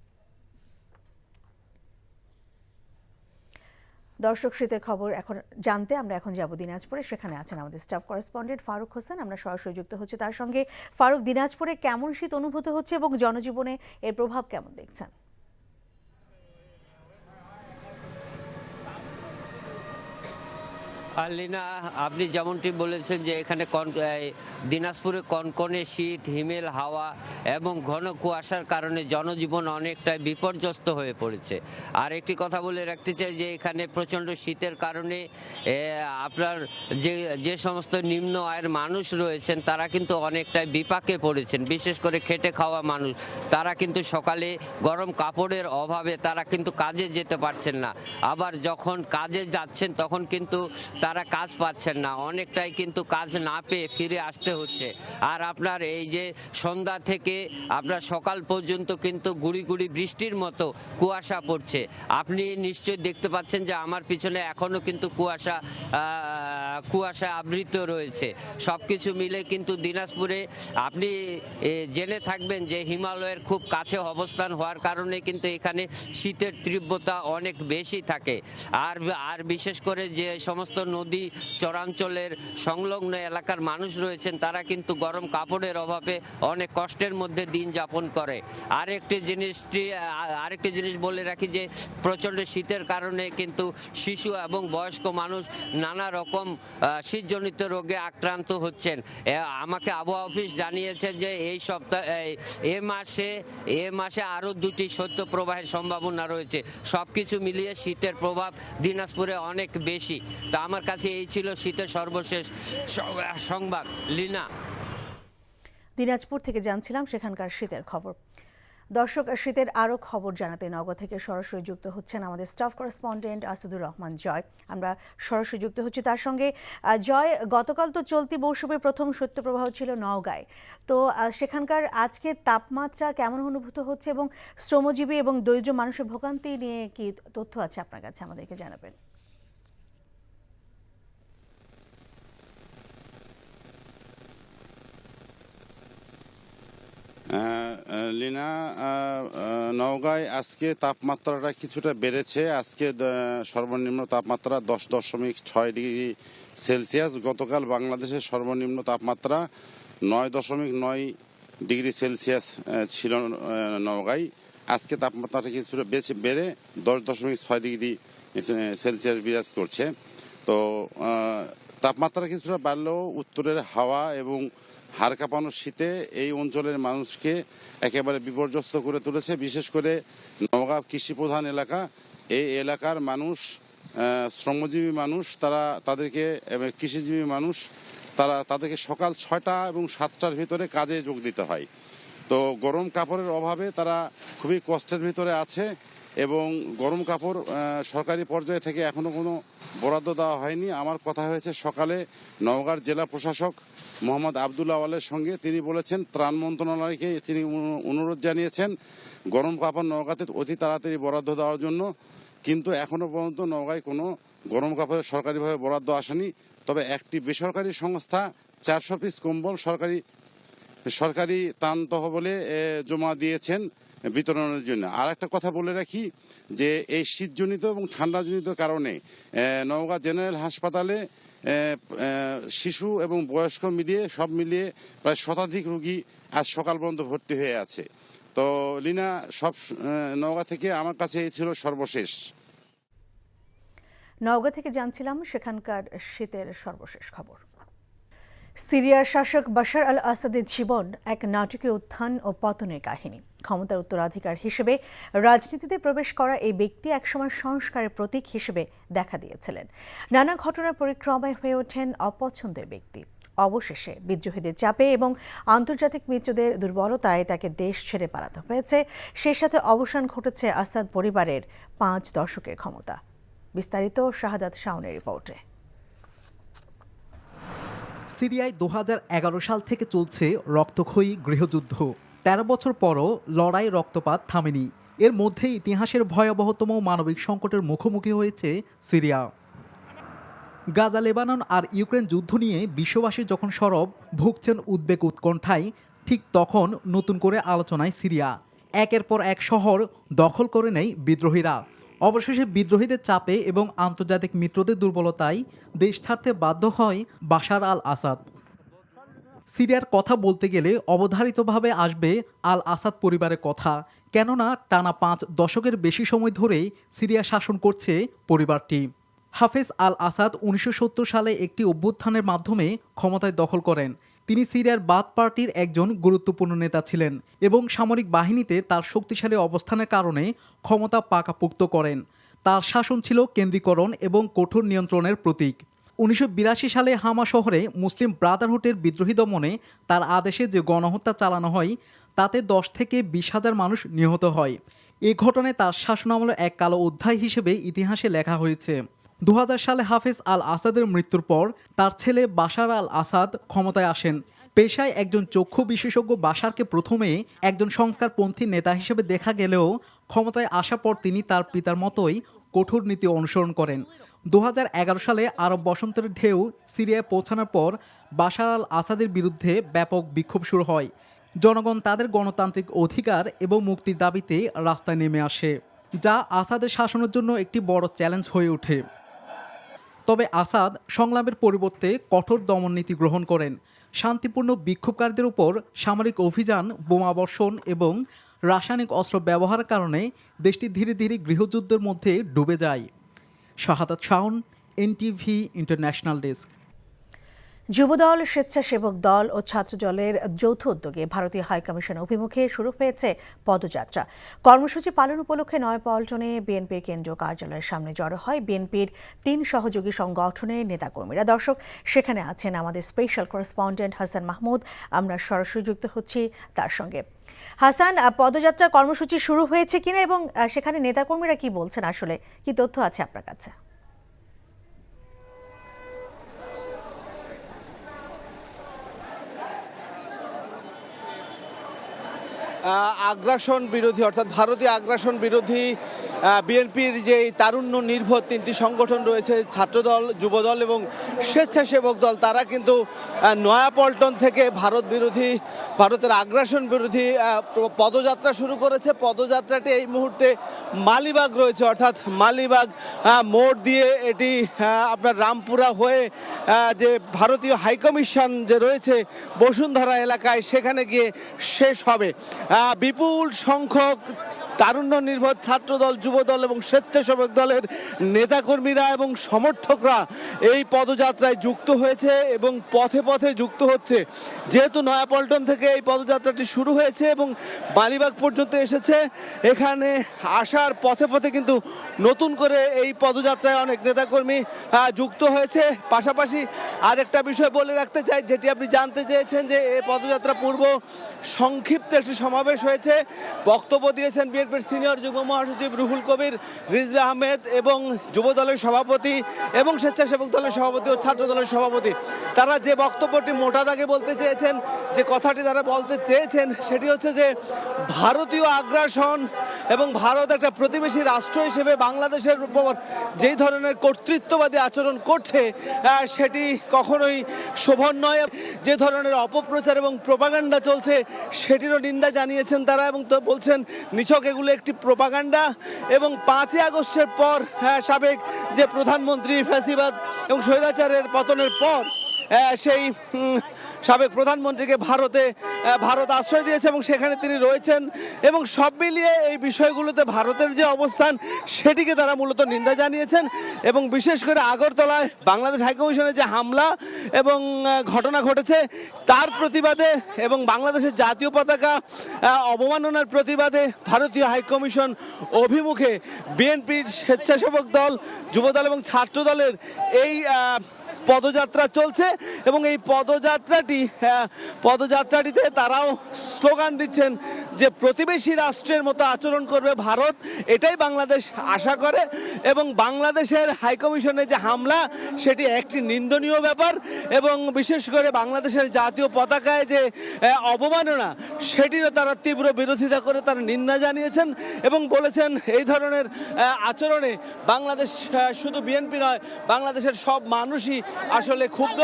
দর্শক, শীতের খবর এখন জানতে আমরা এখন যাব দিনাজপুরে। সেখানে আছেন আমাদের স্টাফ করেসপন্ডেন্ট ফারুক হোসেন। আমরা সরাসরি যুক্ত হচ্ছে তার সঙ্গে। ফারুক, দিনাজপুরে কেমন শীত অনুভূত হচ্ছে এবং জনজীবনে এর প্রভাব কেমন দেখছেন? লিনা, আপনি যেমনটি বলেছেন যে এখানে দিনাজপুরে কনকনে শীত, হিমেল হাওয়া এবং ঘন কুয়াশার কারণে জনজীবন অনেকটাই বিপর্যস্ত হয়ে পড়েছে। আর একটি কথা বলে রাখতে চাই যে এখানে প্রচণ্ড শীতের কারণে আপনার যে সমস্ত নিম্ন আয়ের মানুষ রয়েছেন তারা কিন্তু অনেকটাই বিপাকে পড়েছেন। বিশেষ করে খেটে খাওয়া মানুষ, তারা কিন্তু সকালে গরম কাপড়ের অভাবে তারা কিন্তু কাজে যেতে পারছেন না। আবার যখন কাজে যাচ্ছেন তখন কিন্তু তারা কাজ পাচ্ছেন না, অনেকটাই কিন্তু কাজ না পেয়ে ফিরে আসতে হচ্ছে। আর আপনার এই যে সন্ধ্যা থেকে আপনার সকাল পর্যন্ত কিন্তু গুড়ি গুড়ি বৃষ্টির মতো কুয়াশা পড়ছে। আপনি নিশ্চয়ই দেখতে পাচ্ছেন যে আমার পিছনে এখনো কিন্তু কুয়াশা আবৃত রয়েছে। সবকিছু মিলে কিন্তু দিনাজপুরে আপনি জেনে থাকবেন যে হিমালয়ের খুব কাছে অবস্থান হওয়ার কারণে কিন্তু এখানে শীতের তীব্রতা অনেক বেশি থাকে। আর বিশেষ করে যে সমস্ত নদী চরাঞ্চলের সংলগ্ন এলাকার মানুষ রয়েছেন তারা কিন্তু গরম কাপড়ের অভাবে অনেক কষ্টের মধ্যে দিন যাপন করে। আরেকটি জিনিস বলে রাখি যে প্রচণ্ড শীতের কারণে কিন্তু শিশু এবং বয়স্ক মানুষ নানা রকম শীতজনিত রোগে আক্রান্ত হচ্ছেন। আমাকে আবহাওয়া অফিস জানিয়েছে যে এ মাসে আরও 2টি শৈত্যপ্রবাহের সম্ভাবনা রয়েছে। সবকিছু মিলিয়ে শীতের প্রভাব দিনাজপুরে অনেক বেশি। তা আমার কাছে এই ছিল শীতের সর্বশেষ সংবাদ। লিনা, দিনাজপুর থেকে জানছিলাম সেখানকার শীতের খবর। দর্শক, শীতের আরও খবর জানাতে নওগাঁ থেকে সরাসরি যুক্ত হচ্ছেন আমাদের স্টাফ করেসপন্ডেন্ট আসাদুর রহমান জয়। আমরা সরাসরি যুক্ত হচ্ছি তার সঙ্গে। জয়, গতকাল তো চলতি মৌসুমে প্রথম শৈত্যপ্রবাহ ছিল নওগাঁয়, তো সেখানকার আজকে তাপমাত্রা কেমন অনুভূত হচ্ছে এবং শ্রমজীবী এবং দরিদ্র মানুষের ভোগান্তি নিয়ে কি তথ্য আছে আপনার কাছে, আমাদেরকে জানাবেন। লিনা, নওগাঁয় আজকে তাপমাত্রাটা কিছুটা বেড়েছে। আজকে সর্বনিম্ন তাপমাত্রা 10.6 ডিগ্রি সেলসিয়াস। গতকাল বাংলাদেশের সর্বনিম্ন তাপমাত্রা 9.9 ডিগ্রি সেলসিয়াস ছিল নওগাঁয়। আজকে তাপমাত্রাটা কিছুটা বেড়ে 10.6 ডিগ্রি সেলসিয়াস বিরাজ করছে। তো তাপমাত্রা কিছুটা বাড়লেও উত্তরের হাওয়া এবং হাড় কাঁপানো শীতে এই অঞ্চলের মানুষকে একেবারে বিপর্যস্ত করে তুলেছে। বিশেষ করে নওগাঁ কৃষি প্রধান এলাকা, এই এলাকার মানুষ শ্রমজীবী মানুষ, কৃষিজীবী মানুষ তাদেরকে সকাল 6টা এবং 7টার ভিতরে কাজে যোগ দিতে হয়। তো গরম কাপড়ের অভাবে তারা খুবই কষ্টের ভিতরে আছে এবং গরম কাপড় সরকারি পর্যায়ে থেকে এখনো কোনো বরাদ্দ দেওয়া হয়নি। আমার কথা হয়েছে সকালে নওগাঁর জেলা প্রশাসক মোহাম্মদ আবদুল্লাহ আওয়ালের সঙ্গে। তিনি বলেছেন ত্রাণ মন্ত্রণালয়কে তিনি অনুরোধ জানিয়েছেন গরম কাপড় নওগাঁতে অতি তাড়াতাড়ি বরাদ্দ দেওয়ার জন্য, কিন্তু এখনো পর্যন্ত নওগাঁয় কোনো গরম কাপড়ের সরকারিভাবে বরাদ্দ আসেনি। তবে একটি বেসরকারি সংস্থা 400 পিস কম্বল সরকারি ত্রাণ তহবিলে জমা দিয়েছেন বিতরণের জন্য। আর একটা কথা বলে রাখি যে এই শীতজনিত এবং ঠান্ডাজনিত কারণে নওগাঁ জেনারেল হাসপাতালে শিশু এবং বয়স্ক সব মিলিয়ে প্রায় শতাধিক রোগী আজ সকাল পর্যন্ত ভর্তি হয়ে আছে। তো লিনা, সব নওগাঁ থেকে আমার কাছে এই ছিল সর্বশেষ। নওগাঁ থেকে জানছিলাম সেখানকার শীতের সর্বশেষ খবর। সিরিয়ার শাসক বাশার আল আসাদের জীবন এক নাটকীয় উত্থান ও পতনের কাহিনী। ক্ষমতার উত্তরাধিকার হিসেবে রাজনীতিতে প্রবেশ করা এই ব্যক্তি একসময় সংস্কারের প্রতীক হিসেবে দেখা দিয়েছিলেন। নানা ঘটনার পরিক্রমায় হয়ে ওঠেন অপছন্দের ব্যক্তি। অবশেষে বিদ্রোহীদের চাপে এবং আন্তর্জাতিক মিত্রদের দুর্বলতায় তাকে দেশ ছেড়ে পালাতে হয়েছে। সেই সাথে অবসান ঘটেছে আসাদ পরিবারের 5 দশকের ক্ষমতা। বিস্তারিত শাহাদাত শাওনের রিপোর্টে। সিরিয়ায় 2011 সাল থেকে চলছে রক্তক্ষয়ী গৃহযুদ্ধ। 13 বছর পরও লড়াই রক্তপাত থামেনি। এর মধ্যে ইতিহাসের ভয়াবহতম মানবিক সংকটের মুখোমুখি হয়েছে সিরিয়া। গাজা, লেবানন আর ইউক্রেন যুদ্ধ নিয়ে বিশ্ববাসী যখন সরব ভুগছেন উদ্বেগ উৎকণ্ঠায়, ঠিক তখন নতুন করে আলোচনায় সিরিয়া। একের পর এক শহর দখল করে নেয় বিদ্রোহীরা। অবশেষে বিদ্রোহীদের চাপে এবং আন্তর্জাতিক মিত্রদের দুর্বলতায় দেশ ছাড়তে বাধ্য হয় বাশার আল আসাদ। সিরিয়ার কথা বলতে গেলে অবধারিতভাবে আসবে আল আসাদ পরিবারের কথা, কেননা টানা 5 দশকের বেশি সময় ধরেই সিরিয়া শাসন করছে পরিবারটি। হাফেজ আল আসাদ 1970 সালে একটি অভ্যুত্থানের মাধ্যমে ক্ষমতায় দখল করেন। তিনি সিরিয়ার বাথ পার্টির একজন গুরুত্বপূর্ণ নেতা ছিলেন এবং সামরিক বাহিনীতে তার শক্তিশালী অবস্থানের কারণে ক্ষমতা পাকাপোক্ত করেন। তার শাসন ছিল কেন্দ্রীকরণ এবং কঠোর নিয়ন্ত্রণের প্রতীক। 1982 সালে হামা শহরে মুসলিম ব্রাদারহুডের বিদ্রোহী দমনে তার আদেশে যে গণহত্যা চালানো হয়, তাতে 10 থেকে 20,000 মানুষ নিহত হয়। এই ঘটনায় তার শাসনামলের এক কালো অধ্যায় হিসেবে ইতিহাসে লেখা হয়েছে। 2000 সালে হাফেজ আল আসাদের মৃত্যুর পর তার ছেলে বাশার আল আসাদ ক্ষমতায় আসেন। পেশায় একজন চক্ষু বিশেষজ্ঞ বাশারকে প্রথমে একজন সংস্কারপন্থী নেতা হিসেবে দেখা গেলেও ক্ষমতায় আসার পর তিনি তার পিতার মতোই কঠোর নীতি অনুসরণ করেন। 2011 সালে আরব বসন্তের ঢেউ সিরিয়ায় পৌঁছানোর পর বাশার আল আসাদের বিরুদ্ধে ব্যাপক বিক্ষোভ শুরু হয়। জনগণ তাদের গণতান্ত্রিক অধিকার এবং মুক্তির দাবিতে রাস্তায় নেমে আসে, যা আসাদের শাসনের জন্য একটি বড় চ্যালেঞ্জ হয়ে ওঠে। তবে আসাদ সংগ্রামের পরিবর্তে কঠোর দমননীতি গ্রহণ করেন। শান্তিপূর্ণ বিক্ষোভকারীদের উপর সামরিক অভিযান, বোমাবর্ষণ এবং রাসায়নিক অস্ত্র ব্যবহারের কারণে দেশটি ধীরে ধীরে গৃহযুদ্ধের মধ্যে ডুবে যায়। Shahadat Shaon, NTV international desk. Jubodal, Swechchhasebak Dal ও ছাত্রদলের যৌথ উদ্যোগে ভারতীয় হাইকমিশন অভিমুখে শুরু হয়েছে পদযাত্রা। কর্মসূচি পালন উপলক্ষে নয়াপল্টনে বিএনপির কেন্দ্রীয় কার্যালয়ের সামনে জড়ো হয় বিএনপির 3 সহযোগী সংগঠনের নেতাকর্মীরা। দর্শক, সেখানে আছেন আমাদের স্পেশাল করেসপন্ডেন্ট হাসান মাহমুদ। আমরা সরাসরি যুক্ত হচ্ছি তার সঙ্গে। হাসান, পদযাত্রা কর্মসূচি শুরু হয়েছে কিনা এবং সেখানে নেতাকর্মীরা কি বলছেন, আসলে কি তথ্য আছে আপনার কাছে? আগ্রাসন বিরোধী, অর্থাৎ ভারতীয় আগ্রাসন বিরোধী বিএনপির যে তারুণ্য নির্ভর 3টি সংগঠন রয়েছে, ছাত্রদল, যুবদল এবং স্বেচ্ছাসেবক দল, তারা কিন্তু নয়াপল্টন থেকে ভারতের আগ্রাসন বিরোধী পদযাত্রা শুরু করেছে। পদযাত্রাটি এই মুহূর্তে মালিবাগ রয়েছে, অর্থাৎ মালিবাগ মোড় দিয়ে এটি আপনার রামপুরা হয়ে যে ভারতীয় হাইকমিশন যে রয়েছে বসুন্ধরা এলাকায়, সেখানে গিয়ে শেষ হবে। বিপুল সংখ্যক তারুণ্য নির্ভর ছাত্রদল, যুবদল এবং স্বেচ্ছাসেবক দলের নেতাকর্মীরা এবং সমর্থকরা এই পদযাত্রায় যুক্ত হয়েছে এবং পথে পথে যুক্ত হচ্ছে। যেহেতু নয়াপল্টন থেকে এই পদযাত্রাটি শুরু হয়েছে এবং মালিবাগ পর্যন্ত এসেছে, এখানে আসার পথে পথে কিন্তু নতুন করে এই পদযাত্রায় অনেক নেতাকর্মী যুক্ত হয়েছে। পাশাপাশি আরেকটা বিষয় বলে রাখতে চাই, যেটি আপনি জানতে চেয়েছেন, যে এই পদযাত্রা পূর্ব সংক্ষিপ্ত একটি সমাবেশ হয়েছে। বক্তব্য দিয়েছেন বিএনপির সিনিয়র যুগ্ম মহাসচিব রুহুল কবির, রিজভী আহমেদ এবং যুব দলের সভাপতি এবং স্বেচ্ছাসেবক দলের সভাপতি ও ছাত্র দলের সভাপতি। তারা যে বক্তব্যটি মোটা দাগে বলতে চেয়েছেন, যে কথাটি তারা বলতে চেয়েছেন, সেটি হচ্ছে যে ভারতীয় আগ্রাসন এবং ভারত একটা প্রতিবেশী রাষ্ট্র হিসেবে বাংলাদেশের উপর যেই ধরনের কর্তৃত্ববাদী আচরণ করছে, সেটি কখনোই শোভন নয়। যে ধরনের অপপ্রচার এবং প্রোপাগান্ডা চলছে, সেটিরও নিন্দা জানিয়েছেন তারা এবং তো বলছেন নিছক এগুলো একটি প্রোপাগান্ডা। এবং 5ই আগস্টের পর সাবেক যে প্রধানমন্ত্রী ফ্যাসিবাদ এবং স্বৈরাচারের পতনের পর সেই সাবেক প্রধানমন্ত্রীকে ভারত আশ্রয় দিয়েছে এবং সেখানে তিনি রয়েছেন, এবং সব মিলিয়ে এই বিষয়গুলোতে ভারতের যে অবস্থান, সেটিকে তারা মূলত নিন্দা জানিয়েছেন। এবং বিশেষ করে আগরতলায় বাংলাদেশ হাইকমিশনে যে হামলা এবং ঘটনা ঘটেছে, তার প্রতিবাদে এবং বাংলাদেশের জাতীয় পতাকা অবমাননার প্রতিবাদে ভারতীয় হাইকমিশন অভিমুখে বিএনপির স্বেচ্ছাসেবক দল, যুবদল এবং ছাত্র দলের এই পদযাত্রা চলছে। এবং এই পদযাত্রাটিতে তারাও স্লোগান দিচ্ছেন যে প্রতিবেশী রাষ্ট্রের মতো আচরণ করবে ভারত, এটাই বাংলাদেশ আশা করে। এবং বাংলাদেশের হাইকমিশনে যে হামলা সেটি একটি নিন্দনীয় ব্যাপার, এবং বিশেষ করে বাংলাদেশের জাতীয় পতাকায় যে অবমাননা সেটিরও তারা তীব্র বিরোধিতা করে তারা নিন্দা জানিয়েছেন এবং বলেছেন এই ধরনের আচরণে বাংলাদেশ শুধু বিএনপি নয়, বাংলাদেশের সব মানুষই আসলে ক্ষুব্ধ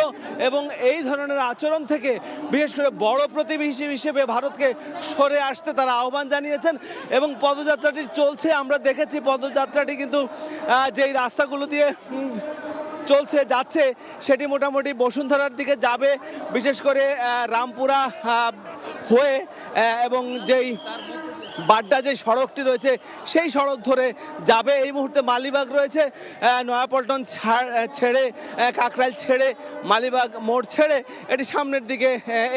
এবং এই ধরনের আচরণ থেকে বিশেষ করে বড় প্রতিবেশী হিসেবে ভারতকে সরে আসতে তারা আহ্বান জানিয়েছেন। এবং পদযাত্রাটি চলছে, আমরা দেখেছি পদযাত্রাটি কিন্তু যেই রাস্তাগুলো দিয়ে যাচ্ছে সেটি মোটামুটি বসুন্ধরার দিকে যাবে, বিশেষ করে রামপুরা হয়ে এবং যেই বাড্ডা যে সড়কটি রয়েছে সেই সড়ক ধরে যাবে। এই মুহূর্তে মালিবাগ রয়েছে, নয়াপল্টন ছেড়ে কাকরাইল ছেড়ে মালিবাগ মোড় ছেড়ে এটি সামনের দিকে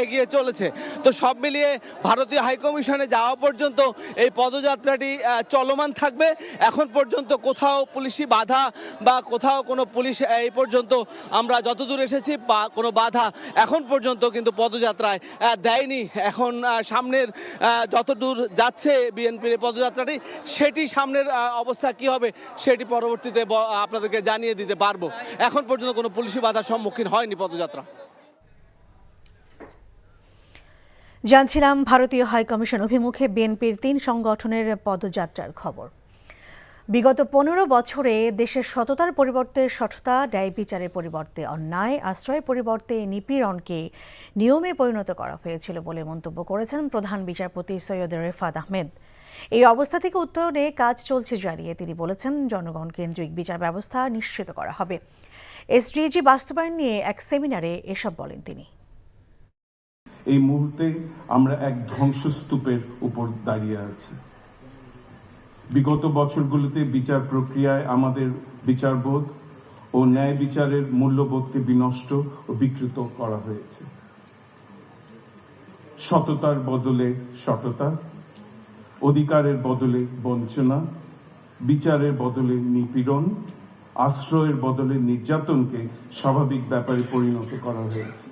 এগিয়ে চলেছে। তো সব মিলিয়ে ভারতীয় হাইকমিশনে যাওয়া পর্যন্ত এই পদযাত্রাটি চলমান থাকবে। এখন পর্যন্ত কোথাও পুলিশি বাধা বা কোথাও কোনো পুলিশ এই পর্যন্ত আমরা যতদূর এসেছি বা কোনো বাধা এখন পর্যন্ত কিন্তু পদযাত্রায় দেয়নি। এখন সামনের যতদূর যাচ্ছে বিএনপির পদযাত্রাটি সেটি সামনের অবস্থা কি হবে সেটি পরবর্তীতে আপনাদেরকে জানিয়ে দিতে পারবো। এখন পর্যন্ত কোনো পুলিশি বাধার সম্মুখীন হয়নি পদযাত্রা। জানছিলাম ভারতীয় হাইকমিশন অভিমুখে বিএনপির 3 সংগঠনের পদযাত্রার খবর। বিগত 15 বছরে দেশের সততার পরিবর্তে সঠতা, ন্যায় বিচারের পরিবর্তে অন্যায়, আশ্রয়ের পরিবর্তে নিপীড়নকে নিয়মে পরিণত করা হয়েছিল বলে মন্তব্য করেছেন প্রধান বিচারপতি সৈয়দ রেফাত আহমেদ। এই অবস্থা থেকে উত্তরণে কাজ চলছে জানিয়ে তিনি বলেছেন, জনগণ কেন্দ্রিক বিচার ব্যবস্থা নিশ্চিত করা হবে। এসডিজি বাস্তবায়ন নিয়ে এক সেমিনারে এসব বলেন তিনি। এই মুহূর্তে আমরা এক ধ্বংসস্তূপের উপর দাঁড়িয়ে আছি। বিগত বছরগুলোতে বিচার প্রক্রিয়ায় আমাদের বিচারবোধ ও ন্যায় বিচারের মূল্যবোধকে বিনষ্ট ও বিকৃত করা হয়েছে। সততার বদলে সততা, অধিকারের বদলে বঞ্চনা, বিচারের বদলে নিপীড়ন, আশ্রয়ের বদলে নির্যাতনকে স্বাভাবিক ব্যাপারে পরিণত করা হয়েছে।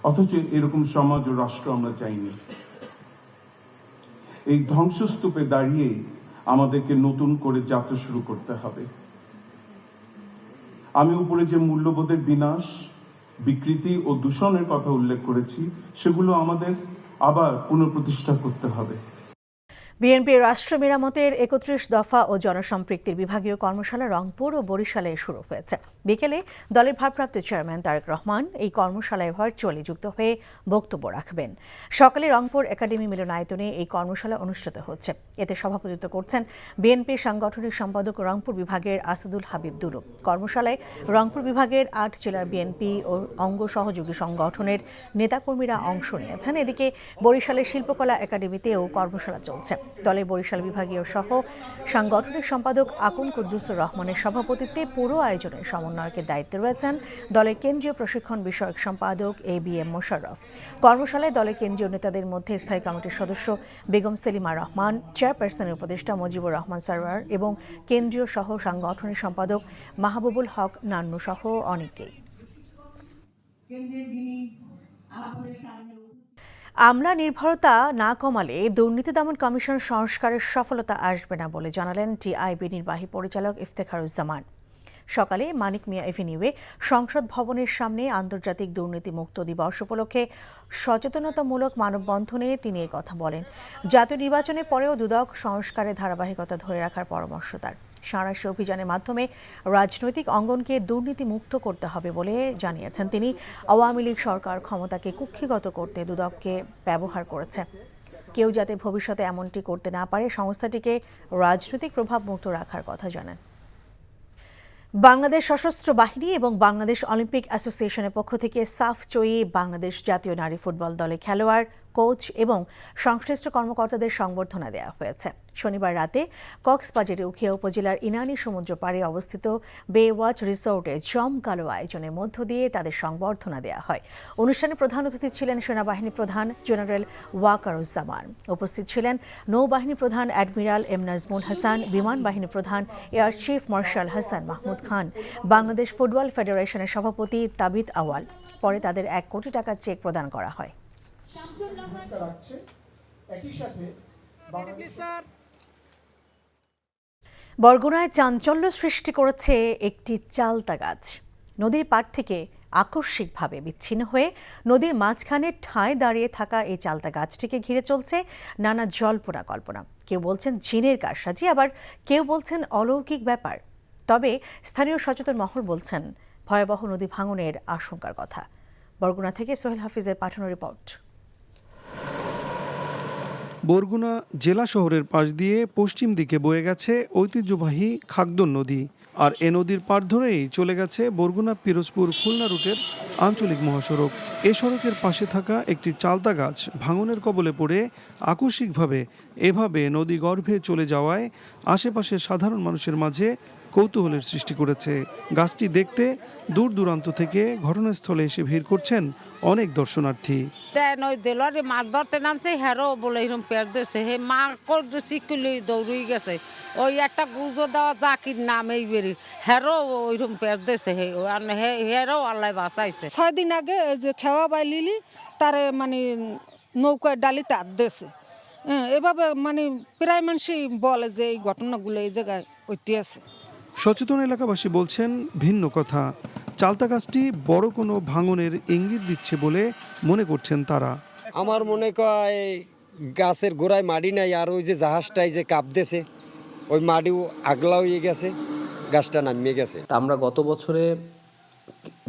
অথচ এরকম সমাজ ও রাষ্ট্র আমরা চাইনি। এই ধ্বংসস্তূপে দাঁড়িয়ে আমাদেরকে নতুন করে যাত্রা শুরু করতে হবে। আমি উপরে যে মূল্যবোধের বিনাশ, বিকৃতি ও দূষণের কথা উল্লেখ করেছি সেগুলো আমাদের আবার পুনঃপ্রতিষ্ঠা করতে হবে। বিএনপির রাষ্ট্র মেরামতের 31 দফা ও জনসম্পৃক্তির বিভাগীয় কর্মশালা রংপুর ও বরিশালে শুরু হয়েছে। বিকেলে দলের ভারপ্রাপ্ত চেয়ারম্যান তারেক রহমান এই কর্মশালায় ভার্চুয়ালি যুক্ত হয়ে বক্তব্য রাখবেন। সকালে রংপুর একাডেমি মিলনায়তনে এই কর্মশালা অনুষ্ঠিত হচ্ছে। এতে সভাপতিত্ব করছেন বিএনপির সাংগঠনিক সম্পাদক রংপুর বিভাগের আসাদুল হাবিব দুলু। কর্মশালায় রংপুর বিভাগের 8 জেলার বিএনপি ও অঙ্গ সহযোগী সংগঠনের নেতাকর্মীরা অংশ নিয়েছেন। এদিকে বরিশালের শিল্পকলা একাডেমিতেও কর্মশালা চলছে। দলের বরিশাল বিভাগীয় সহ সাংগঠনিক সম্পাদক আকুন কুদ্দুসুর রহমানের সভাপতিত্বে পুরো আয়োজনের সমন্বয়কের দায়িত্বে রয়েছেন দলের কেন্দ্রীয় প্রশিক্ষণ বিষয়ক সম্পাদক ABM মোশাররফ। কর্মশালায় দলের কেন্দ্রীয় নেতাদের মধ্যে স্থায়ী কমিটির সদস্য বেগম সেলিমা রহমান, চেয়ারপারসনের উপদেষ্টা মুজিবুর রহমান সরওয়ার এবং কেন্দ্রীয় সহ সাংগঠনিক সম্পাদক মাহবুবুল হক নান্নু সহ অনেকেই। আমলা নির্ভরতা না কমালে দুর্নীতি দমন কমিশন সংস্কারের সফলতা আসবে না বলে জানালেন টিআইবি নির্বাহী পরিচালক ইফতেখারুজ্জামান। সকালে মানিক মিয়া এভিনিউয়ে সংসদ ভবনের সামনে আন্তর্জাতিক দুর্নীতি মুক্ত দিবস উপলক্ষে সচেতনতামূলক মানববন্ধনে তিনি এই কথা বলেন। জাতীয় নির্বাচনের পরেও দুদক সংস্কারের ধারাবাহিকতা ধরে রাখার পরামর্শ তার। সাঁড়াশি অভিযানের মাধ্যমে রাজনৈতিক অঙ্গনকে দুর্নীতি মুক্ত করতে হবে বলে জানিয়েছেন তিনি। আওয়ামী লীগ সরকার ক্ষমতাকে কুক্ষিগত করতে দুদককে ব্যবহার করেছে। কেউ যাতে ভবিষ্যতে এমনটি করতে না পারে সংস্থাটিকে রাজনৈতিক প্রভাব মুক্ত রাখার কথা জানান। বাংলাদেশ সশস্ত্র বাহিনী এবং বাংলাদেশ অলিম্পিক অ্যাসোসিয়েশনের পক্ষ থেকে সাফ জয়ী বাংলাদেশ জাতীয় নারী ফুটবল দলের খেলোয়াড়, কোচ এবং সংশ্লিষ্ট কর্মকর্তাদের সংবর্ধনা দেওয়া হয়েছে। শনিবার রাতে কক্সবাজারে উখিয়া উপজেলার ইনানী সমুদ্র পাড়ে অবস্থিত বে ওয়াচ রিসোর্টে জমকালো আয়োজনের মধ্য দিয়ে তাদের সংবর্ধনা দেওয়া হয়। অনুষ্ঠানে প্রধান অতিথি ছিলেন সেনাবাহিনী প্রধান জেনারেল ওয়াকারুজ্জামান। উপস্থিত ছিলেন নৌবাহিনী প্রধান অ্যাডমিরাল এম নাজমুল হাসান, বিমান বাহিনী প্রধান air chief marshal Hasan Mahmud Khan, Bangladesh football ফেডারেশনের সভাপতি তাবিত আওয়াল। পরে তাদের 1 কোটি টাকার চেক প্রদান করা হয়। একই সাথে বরগুনায় চাঞ্চল্য সৃষ্টি করেছে একটি চালতা গাছ। নদীর পাড় থেকে আকস্মিকভাবে বিচ্ছিন্ন হয়ে নদীর মাঝখানে ঠায় দাঁড়িয়ে থাকা এই চালতা গাছটিকে ঘিরে চলছে নানা জল্পনা কল্পনা। কেউ বলছেন জিনের কারসাজি, আবার কেউ বলছেন অলৌকিক ব্যাপার। তবে স্থানীয় সচেতন মহল বলছেন ভয়াবহ নদী ভাঙনের আশঙ্কার কথা। বরগুনা থেকে সোহেল হাফিজের পাঠানো রিপোর্ট। বরগুনা জেলা শহরের পাশ দিয়ে পশ্চিম দিকে বয়ে গেছে ঐতিহ্যবাহী খাগদন নদী, আর এ নদীর পাড় ধরেই চলে গেছে বরগুনা পিরোজপুর খুলনা রুটের আঞ্চলিক মহাসড়ক। এ সড়কের পাশে থাকা একটি চালতা গাছ ভাঙনের কবলে পড়ে আকস্মিকভাবে এভাবে নদী গর্ভে চলে যাওয়ায় আশেপাশের সাধারণ মানুষের মাঝে কৌতূহলের সৃষ্টি করেছে। গাছটি দেখতে দূর দূরান্ত থেকে ঘটনাস্থলে এসে ভিড় করছেন অনেক দর্শনার্থী। মাছ ধরতে নামছে, হেরো বলে এরকম পেট দিয়েছে, হে মা চিকুলি দৌড়ই গেছে। ওই একটা গুজো দেওয়া জাকির নাম এই বেরি, হেরো ওইরকম পেট দিয়েছে, হেরো আল্লাহ বাঁচাইছে। 6 দিন আগে যে খেওয়া বাই লিলি তারে মানে নৌকায় ডালিতে হাত দিয়েছে। এভাবে মানে প্রায় মানুষই বলে যে এই ঘটনাগুলো এই জায়গায় ঐতি আছে। সচেতন এলাকাবাসী বলছেন ভিন্ন কথা। চালতা গাছটি বড় কোনো ভাঙনের ইঙ্গিত দিচ্ছে বলে মনে করছেন তারা। আমার মনে হয় গাছের গোড়ায় মাটি নাই, আর ওই যে জাহাজটাই যে কাঁপতেছে ওই মাটিও আগলা হয়ে গেছে, গাছটা নামিয়ে গেছে। আমরা গত বছরে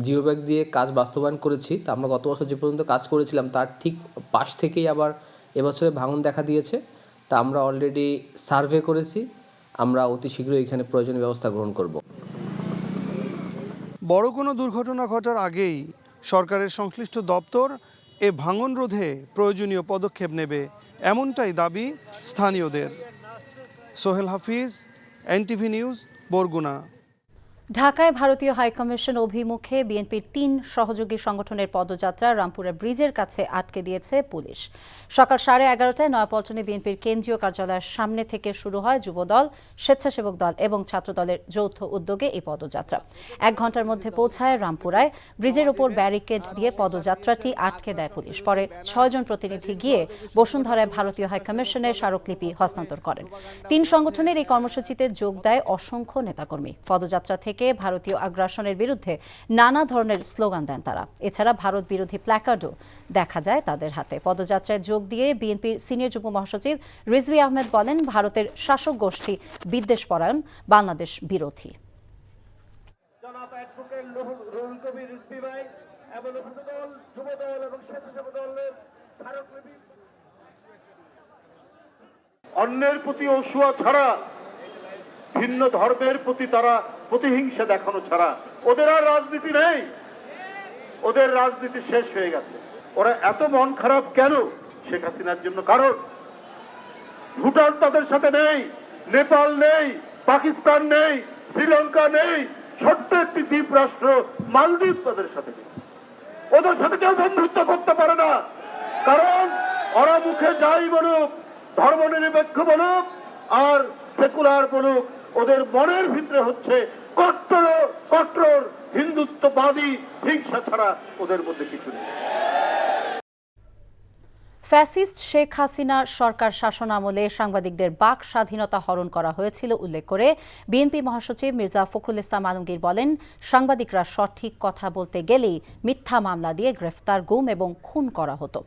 জিও ব্যাগ দিয়ে কাজ বাস্তবায়ন করেছি। তা আমরা গত বছর যে পর্যন্ত কাজ করেছিলাম তার ঠিক পাশ থেকেই আবার এবছরে ভাঙন দেখা দিয়েছে। তা আমরা অলরেডি সার্ভে করেছি, আমরা অতি শীঘ্রই এখানে প্রয়োজনীয় ব্যবস্থা গ্রহণ করব। বড় কোনো দুর্ঘটনা ঘটার আগেই সরকারের সংশ্লিষ্ট দপ্তর এ ভাঙন রোধে প্রয়োজনীয় পদক্ষেপ নেবে, এমনটাই দাবি স্থানীয়দের। সোহেল হাফিজ, এনটিভি নিউজ, বরগুনা। ঢাকায় ভারতীয় হাইকমিশন অভিমুখে বিএনপির 3 সহযোগী সংগঠনের পদযাত্রা রামপুরা ব্রিজের কাছে আটকে দিয়েছে পুলিশ। সকাল 11:30টায় নয়াপল্টনে বিএনপির কেন্দ্রীয় কার্যালয়ের সামনে থেকে শুরু হয় যুবদল, স্বেচ্ছাসেবক দল এবং ছাত্রদলের যৌথ উদ্যোগে এই পদযাত্রা। 1 ঘন্টার মধ্যে পৌঁছায় রামপুরায়। ব্রিজের উপর ব্যারিকেড দিয়ে পদযাত্রাটি আটকে দেয় পুলিশ। পরে 6 জন প্রতিনিধি গিয়ে বসুন্ধরায় ভারতীয় হাইকমিশনের স্মারকলিপি হস্তান্তর করেন। 3 সংগঠনের এই কর্মসূচিতে যোগ দেয় অসংখ্য নেতাকর্মী। পদযাত্রা থেকে ভারতীয় আগ্রাসনের বিরুদ্ধে নানা ধরনের স্লোগান দেন তারা। এছাড়া ভারত বিরোধী প্ল্যাকার্ডও দেখা যায় তাদের হাতে। পদযাত্রায় যোগ দিয়ে বিএনপির সিনিয়র যুগ্ম মহাসচিব রিজভী আহমেদ বলেন, ভারতের শাসক গোষ্ঠী বিদ্বেষপরায়ণ, বাংলাদেশ বিরোধী। অন্যের প্রতি অসূয়া ছাড়া, ভিন্ন ধর্মের প্রতি তারা প্রতিহিংসা দেখানো ছাড়া ওদের আর রাজনীতি নেই। ওদের রাজনীতি শেষ হয়ে গেছে। ওরা এত মন খারাপ কেন শেখ হাসিনার জন্য? কারণ ভুটান তাদের সাথে নেই, নেপাল নেই, পাকিস্তান নেই, শ্রীলঙ্কা নেই, ছোট্ট একটি দ্বীপ রাষ্ট্র মালদ্বীপ তাদের সাথে নেই। ওদের সাথে কেউ বন্ধুত্ব করতে পারে না, কারণ ওরা মুখে যাই বলুক, ধর্মনিরপেক্ষ বলুক আর সেকুলার বলুক, ওদের মনের ভিতরে হচ্ছে কট্টর হিন্দুত্ববাদী হিংসা ছাড়া ওদের মধ্যে কিছু নেই। ফ্যাসিস্ট শেখ হাসিনা সরকার শাসনামলে সাংবাদিকদের বাক স্বাধীনতা হরণ করা হয়েছিল উল্লেখ করে বিএনপি মহাসচিব মির্জা ফখরুল ইসলাম আলমগীর বলেন, সাংবাদিকরা সঠিক কথা বলতে গেলেই মিথ্যা মামলা দিয়ে গ্রেফতার, গুম এবং খুন করা হতো।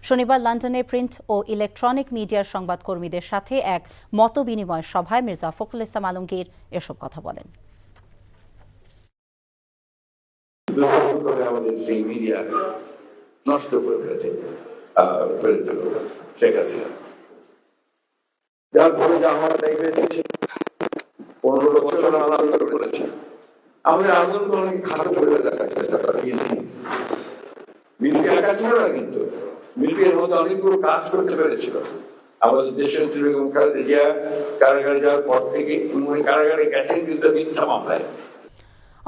শনিবার লন্ডনে প্রিন্ট ও ইলেকট্রনিক মিডিয়ার সংবাদকর্মীদের সাথে এক মতবিনিময় সভায় মির্জা ফখরুল ইসলাম আলমগীর এসব কথা বলেন। নষ্ট করে ফেলেছে শেখ হাসিনা, যার ফলে যা হওয়ার তাই হয়েছে। 15 বছর আন্দোলন করেছে। আমাদের আন্দোলন অনেক খারাপ করে দেখার চেষ্টা করা গিয়েছি। বিএনপি একা ছিল না, কিন্তু বিএনপির মধ্যে অনেকগুলো কাজ করতে পেরেছিল। আমাদের দেশনেত্রী বেগম খালেদা জিয়া কারাগারে যাওয়ার পর থেকে কারাগারে গেছেন কিন্তু মিথ্যা মামলায়।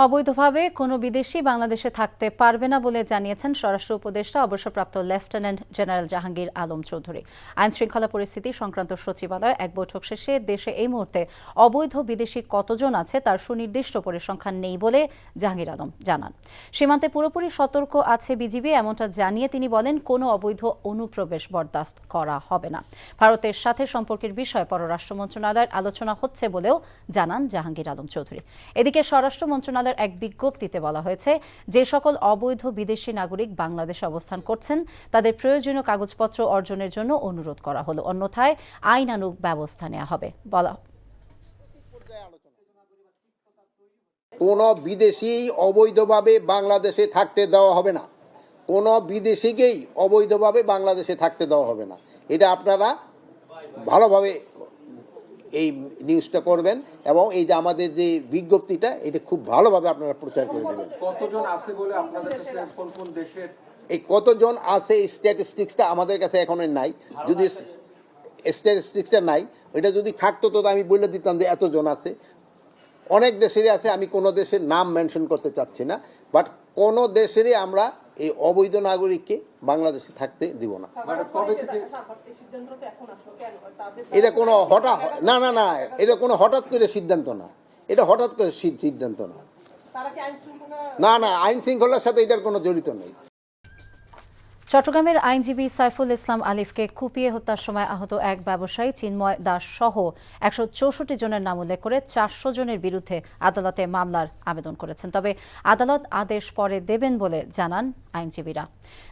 অবৈধভাবে কোনো বিদেশি বাংলাদেশে থাকতে পারবে না বলে জানিয়েছেন স্বরাষ্ট্র উপদেষ্টা অবসরপ্রাপ্ত লেফটেন্যান্ট জেনারেল জাহাঙ্গীর আলম চৌধুরী। আইন শৃঙ্খলা পরিস্থিতি সংক্রান্ত সচিবালয়ে এক বৈঠক শেষে দেশে এই মুহূর্তে অবৈধ বিদেশি কতজন আছে তার সুনির্দিষ্ট পরিসংখ্যান নেই বলে জাহাঙ্গীর আলম জানান। সীমান্তে পুরোপুরি সতর্ক আছে বিজিবি, এমনটা জানিয়ে তিনি বলেন কোনো অবৈধ অনুপ্রবেশ বরদাস্ত করা হবে না। ভারতের সাথে সম্পর্কের বিষয়ে পররাষ্ট্র মন্ত্রণালয়ের আলোচনা হচ্ছে বলেও জানান জাহাঙ্গীর আলম চৌধুরী। এদিকে স্বরাষ্ট্র মন্ত্রণালয়ের এক বিজ্ঞপ্তিতে বলা হয়েছে, যে সকল অবৈধ বিদেশি নাগরিক বাংলাদেশে অবস্থান করছেন তাদের প্রয়োজনীয় কাগজপত্র অর্জনের জন্য অনুরোধ করা হলো, অন্যথায় আইনানুগ ব্যবস্থা নেওয়া হবে। কোনো বিদেশি অবৈধভাবে বাংলাদেশে থাকতে দেওয়া হবে না, কোনো বিদেশিকেই অবৈধভাবে বাংলাদেশে থাকতে দেওয়া হবে না। এটা আপনারা ভালোভাবে এই নিউজটা করবেন এবং এই যে আমাদের যে বিজ্ঞপ্তিটা এটা খুব ভালোভাবে আপনারা প্রচার করে দেবেন। কতজন আছে বলে আপনাদের কাছে কোন কোন দেশের এই কতজন আছে এই স্ট্যাটিস্টিক্সটা আমাদের কাছে এখনো নাই। যদি স্ট্যাটিস্টিক্সটা নাই, এটা যদি থাকতো তো আমি বলে দিতাম যে এতজন আছে। অনেক দেশেরই আছে, আমি কোনো দেশের নাম মেনশন করতে চাচ্ছি না, বাট কোনো দেশেরই আমরা এই অবৈধ নাগরিককে বাংলাদেশে থাকতে দিব না। এটা কোনো হঠাৎ না এটা কোনো হঠাৎ করে সিদ্ধান্ত না, এটা হঠাৎ করে সিদ্ধান্ত না, না আইন শৃঙ্খলার সাথে এটার কোনো জড়িত নেই। চট্টগ্রামের আইনজীবী সাইফুল ইসলাম আলিফকে কুপিয়ে হত্যার সময় আহত এক ব্যবসায়ী চিন্ময় দাস সহ 164 জনের নাম উল্লেখ করে 400 জনের বিরুদ্ধে আদালতে মামলার আবেদন করেছেন। তবে আদালত আদেশ পরে দেবেন বলে জানান আইনজীবীরা।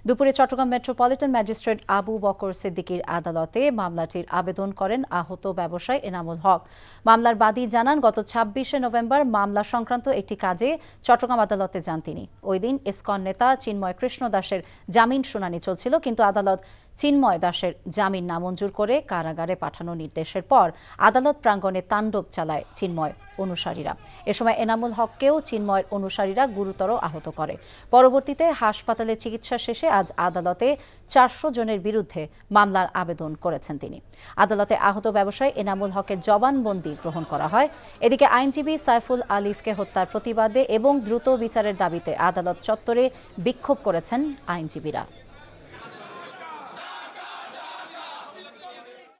দুপুরে চট্টগ্রাম মেট্রোপলিটন ম্যাজিস্ট্রেট আবু বকর সিদ্দিকীর আদালতে মামলাটির আবেদন করেন আহত ব্যবসায়ী এনামুল হক। মামলার বাদী জানান, গত 26শে নভেম্বর মামলা সংক্রান্ত একটি কাজে চট্টগ্রাম আদালতে যান তিনি। ওই দিন ইসকন নেতা চিন্ময় কৃষ্ণ দাসের জামিন শুনানি চলছিল, কিন্তু আদালত চিন্ময় দাসের জামিন নামঞ্জুর করে কারাগারে পাঠানোর নির্দেশের পর আদালত প্রাঙ্গণে তাণ্ডব চালায় চিন্ময় অনুসারীরা। এ সময় এনামুল হককেও চিন্ময়ের অনুসারীরা গুরুতর আহত করে। পরবর্তীতে হাসপাতালে চিকিৎসা শেষে আজ আদালতে 400 জনের বিরুদ্ধে মামলার আবেদন করেছেন তিনি। আদালতে আহত ব্যবসায়ী এনামুল হকের জবানবন্দি গ্রহণ করা হয়। এদিকে আইনজীবী সাইফুল আলিফকে হত্যার প্রতিবাদে এবং দ্রুত বিচারের দাবিতে আদালত চত্বরে বিক্ষোভ করেছেন আইনজীবীরা।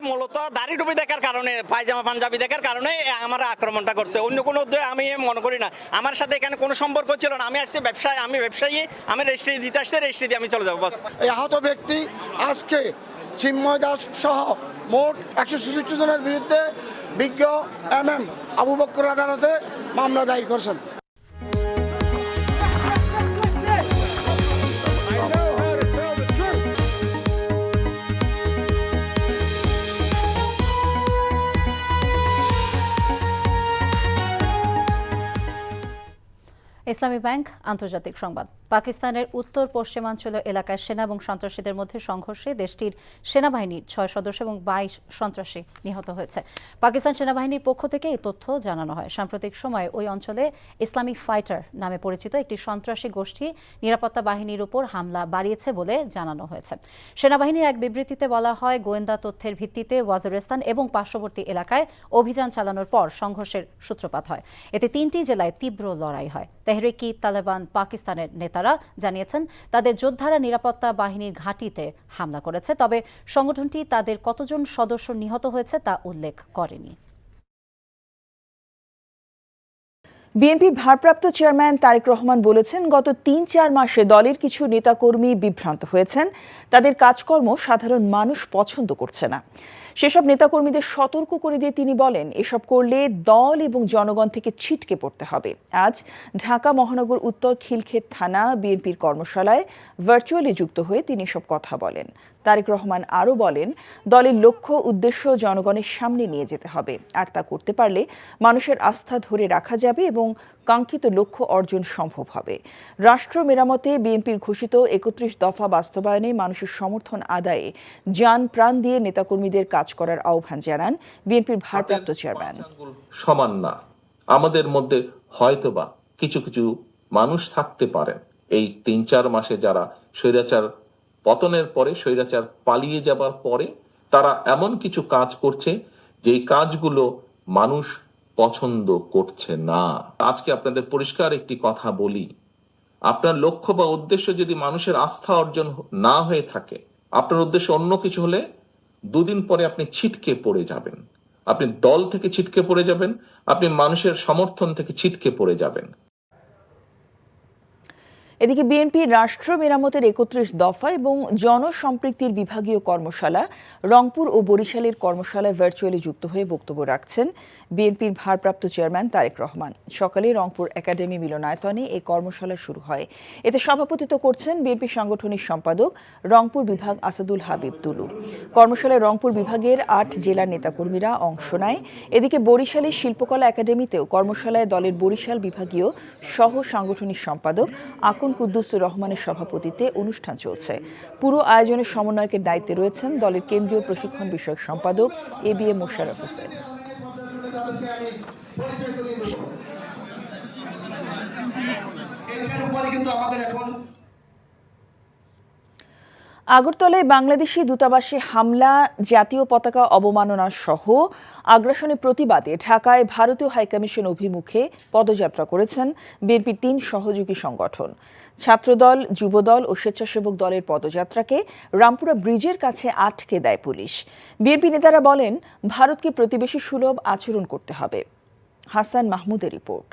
মূলত দাড়ি টুপি দেখার কারণে, পায়জামা পাঞ্জাবি দেখার কারণে আমার আক্রমণটা করছে, অন্য কোনো উদ্দেশ্যে আমি মনে করি না। আমার সাথে এখানে কোনো সম্পর্ক ছিল না। আমি আসছি ব্যবসায়, আমি ব্যবসায়ী, আমি রেজিস্ট্রি দিতে আসছি, রেজিস্ট্রি দিয়ে আমি চলে যাবো বাস। এই আহত ব্যক্তি আজকে চিন্ময় দাস সহ মোট 166 জনের বিরুদ্ধে বিজ্ঞ MM আবু বকর আদালতে মামলা দায়ের করছেন। ইসলামী ব্যাংক আন্তর্জাতিক সংবাদ। পাকিস্তানের উত্তর পশ্চিমাঞ্চল এলাকায় সেনা এবং সন্ত্রাসীদের মধ্যে সংঘর্ষে দেশটির সেনাবাহিনীর 6 সদস্য এবং 22 সন্ত্রাসী নিহত হয়েছে। পাকিস্তান সেনাবাহিনীর পক্ষ থেকে এই তথ্য জানানো হয়। সাম্প্রতিক সময়ে ওই অঞ্চলে ইসলামিক ফাইটার নামে পরিচিত একটি সন্ত্রাসী গোষ্ঠী নিরাপত্তা বাহিনীর উপর হামলা বাড়িয়েছে বলে জানানো হয়েছে। সেনাবাহিনীর এক বিবৃতিতে বলা হয়, গোয়েন্দা তথ্যের ভিত্তিতে ওয়াজিরিস্তান এবং পার্শ্ববর্তী এলাকায় অভিযান চালানোর পর সংঘর্ষের সূত্রপাত হয়। এতে 3টি জেলায় তীব্র লড়াই হয়। তেহরিকি তালেবান পাকিস্তানের নেতারা জানিয়েছেন, তাদের যোদ্ধারা নিরাপত্তা বাহিনীর ঘাঁটিতে হামলা করেছে, তবে সংগঠনটি তাদের কতজন সদস্য নিহত হয়েছে তা উল্লেখ করেনি। বিএনপির ভারপ্রাপ্ত চেয়ারম্যান তারেক রহমান বলেছেন, গত ৩-৪ মাসে দলের কিছু নেতাকর্মী বিভ্রান্ত হয়েছেন, তাদের কাজকর্ম সাধারণ মানুষ পছন্দ করছে না। সেসব নেতাকর্মীদের সতর্ক করে দিয়ে তিনি বলেন, এসব করলে দল এবং জনগণ থেকে ছিটকে পড়তে হবে। আজ ঢাকা মহানগর উত্তর খিলক্ষেত থানা বিএনপির কর্মশালায় ভার্চুয়ালি যুক্ত হয়ে তিনি এসব কথা বলেন। তারেক রহমান আরও বলেন, দলের লক্ষ্য উদ্দেশ্য জনগণের সামনে নিয়ে যেতে হবে, আর তা করতে পারলে মানুষের আস্থা ধরে রাখা যাবে এবং কাঙ্ক্ষিত লক্ষ্য অর্জন সম্ভব হবে। রাষ্ট্র মেরামতে বিএনপির ঘোষিত 31 দফা বাস্তবায়নে মানুষের সমর্থন আদায়ে জান প্রাণ দিয়ে নেতাকর্মীদের কাজ করার আহ্বান জানান বিএনপির ভারপ্রাপ্ত চেয়ারম্যান। সমান না, আমাদের মধ্যে হয়তোবা কিছু কিছু মানুষ থাকতে পারেন এই 3-4 মাসে যারা স্বৈরাচার পতনের পরে, স্বৈরাচার পালিয়ে যাবার পরে তারা এমন কিছু কাজ করছে যেই কাজগুলো মানুষ পছন্দ করছে না। আজকে আপনাদের পরিষ্কার একটি কথা বলি, আপনার লক্ষ্য বা উদ্দেশ্য যদি মানুষের আস্থা অর্জন না হয়ে থাকে, আপনার উদ্দেশ্য অন্য কিছু হলে দুদিন পরে আপনি ছিটকে পড়ে যাবেন, আপনি দল থেকে ছিটকে পড়ে যাবেন, আপনি মানুষের সমর্থন থেকে ছিটকে পড়ে যাবেন। এদিকে বিএনপির রাষ্ট্র মেরামতের ৩১ দফা এবং জনসম্পৃক্তির বিভাগীয় কর্মশালা রংপুর ও বরিশালের কর্মশালায় ভার্চুয়ালি যুক্ত হয়ে বক্তব্য রাখছেন বিএনপির ভারপ্রাপ্ত চেয়ারম্যান তারেক রহমান। সকালে রংপুর একাডেমি মিলনায়তনে এই কর্মশালা শুরু হয়। এতে সভাপতিত্ব করছেন বিএনপি সাংগঠনিক সম্পাদক রংপুর বিভাগ আসাদুল হাবিব দুলু। কর্মশালায় রংপুর বিভাগের ৮ জেলার নেতাকর্মীরা অংশ নেয়। এদিকে বরিশালের শিল্পকলা একাডেমিতেও কর্মশালায় দলের বরিশাল বিভাগীয় সহ সাংগঠনিক সম্পাদক আকন কুদ্দুসুর রহমানের সভাপতিত্বে অনুষ্ঠান চলছে। পুরো আয়োজনের সমন্বয়কের দায়িত্বে রয়েছেন দলের কেন্দ্রীয় প্রশিক্ষণ বিষয়ক সম্পাদক ABM মোশাররফ হোসেন। আগরতলায় বাংলাদেশি দূতাবাসে হামলা, জাতীয় পতাকা অবমাননা সহ আগ্রাসনের প্রতিবাদে ঢাকায় ভারতীয় হাইকমিশন অভিমুখে পদযাত্রা করেছেন বিএনপির ৩ সহযোগী সংগঠন। ছাত্রদল, যুবদল ও স্বেচ্ছাসেবক দলের পদযাত্রাকে রামপুরা ব্রিজের কাছে আটকে দেয় পুলিশ। বিএনপি নেতারা বলেন, ভারতকে প্রতিবেশী সুলভ আচরণ করতে হবে। হাসান মাহমুদের রিপোর্ট।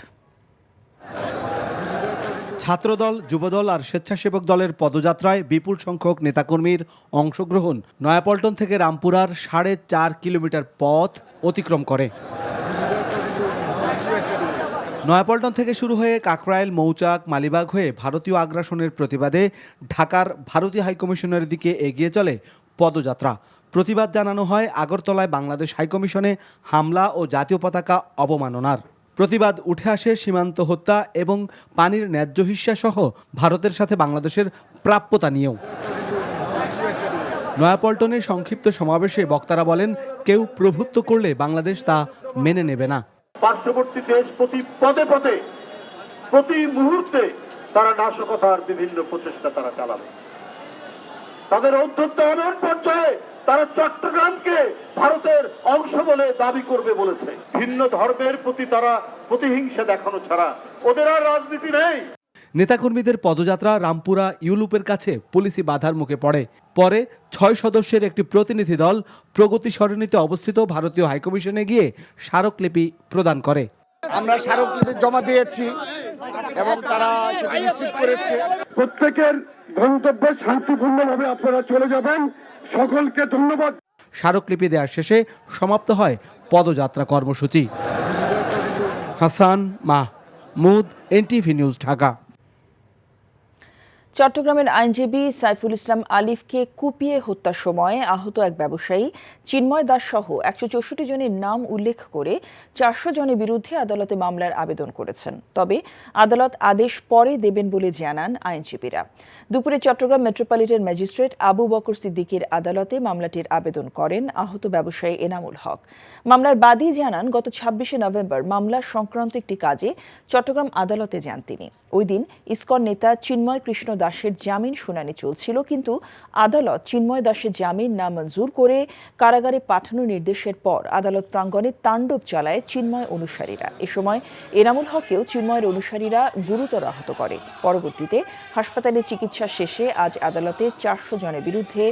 ছাত্রদল, যুবদল আর স্বেচ্ছাসেবক দলের পদযাত্রায় বিপুল সংখ্যক নেতাকর্মীর অংশগ্রহণ নয়াপল্টন থেকে রামপুরার 4.5 কিলোমিটার পথ অতিক্রম করে। নয়াপল্টন থেকে শুরু হয়ে কাকরাইল, মৌচাক, মালিবাগ হয়ে ভারতীয় আগ্রাসনের প্রতিবাদে ঢাকার ভারতীয় হাইকমিশনের দিকে এগিয়ে চলে পদযাত্রা। প্রতিবাদ জানানো হয় আগরতলায় বাংলাদেশ হাইকমিশনে হামলা ও জাতীয় পতাকা অবমাননার। প্রতিবাদ উঠে আসে সীমান্ত হত্যা এবং পানির ন্যায্য হিস্যা সহ ভারতের সাথে বাংলাদেশের প্রাপ্যতা নিয়েও। নয়াপল্টনে সংক্ষিপ্ত সমাবেশে বক্তারা বলেন, কেউ প্রভুত্ব করলে বাংলাদেশ তা মেনে নেবে না। পার্শ্ববর্তী দেশ প্রতি পদে পদে প্রতি মুহূর্তে তারা নাশকতার বিভিন্ন প্রচেষ্টা তারা চালাবে। তাদের ঔদ্ধত্য এমন পর্যায়ে তারা চট্টগ্রামকে ভারতের অংশ বলে দাবি করবে বলেছে। ভিন্ন ধর্মের প্রতি তারা প্রতিহিংসা দেখানো ছাড়া ওদের আর রাজনীতি নেই। নেতাকর্মীদের পদযাত্রা রামপুরা ইউলুপের কাছে পুলিশি বাধার মুখে পড়ে। পরে 6 সদস্যের একটি প্রতিনিধি দল প্রগতি সরণিতে অবস্থিত ভারতীয় হাইকমিশনে গিয়ে স্মারকলিপি প্রদান করে। আমরা স্মারকলিপি জমা দিয়েছি এবং তারা সেটা রিসিভ করেছে। প্রত্যেকের গন্তব্যে শান্তিপূর্ণভাবে আপনারা চলে যাবেন। সকলকে ধন্যবাদ। স্মারকলিপি দেওয়ার শেষে সমাপ্ত হয় পদযাত্রা কর্মসূচি। Hasan Mahmud, NTV news, Dhaka. চট্টগ্রামের আইনজীবী সাইফুল ইসলাম আলিফকে কুপিয়ে হত্যার সময় আহত এক ব্যবসায়ী চিন্ময় দাস সহ 164 জনের নাম উল্লেখ করে 400 জনের বিরুদ্ধে আদালতে মামলার আবেদন করেছেন। তবে আদালত আদেশ পরে দেবেন বলে জানান আইনজীবীরা। দুপুরে চট্টগ্রাম মেট্রোপলিটন ম্যাজিস্ট্রেট আবু বকর সিদ্দিকীর আদালতে মামলাটির আবেদন করেন আহত ব্যবসায়ী এনামুল হক। মামলার বাদী জানান, গত 26শে নভেম্বর মামলা সংক্রান্ত একটি কাজে চট্টগ্রাম আদালতে যান তিনি। ওই দিন ইসকন নেতা চিন্ময় কৃষ্ণ দাসের জামিন শুনানি চলছিল, কিন্তু আদালত চিন্ময় দাসের জামিন নামঞ্জুর করে কারাগারে পাঠানোর নির্দেশের পর আদালত প্রাঙ্গণে তাণ্ডব চালায় চিন্ময় অনুসারীরা। এ সময় এনামুল হককেও চিন্ময়ের অনুসারীরা গুরুতর আহত করে। পরবর্তীতে হাসপাতালে চিকিৎসা শেষে আজ আদালতে 400 জনের বিরুদ্ধে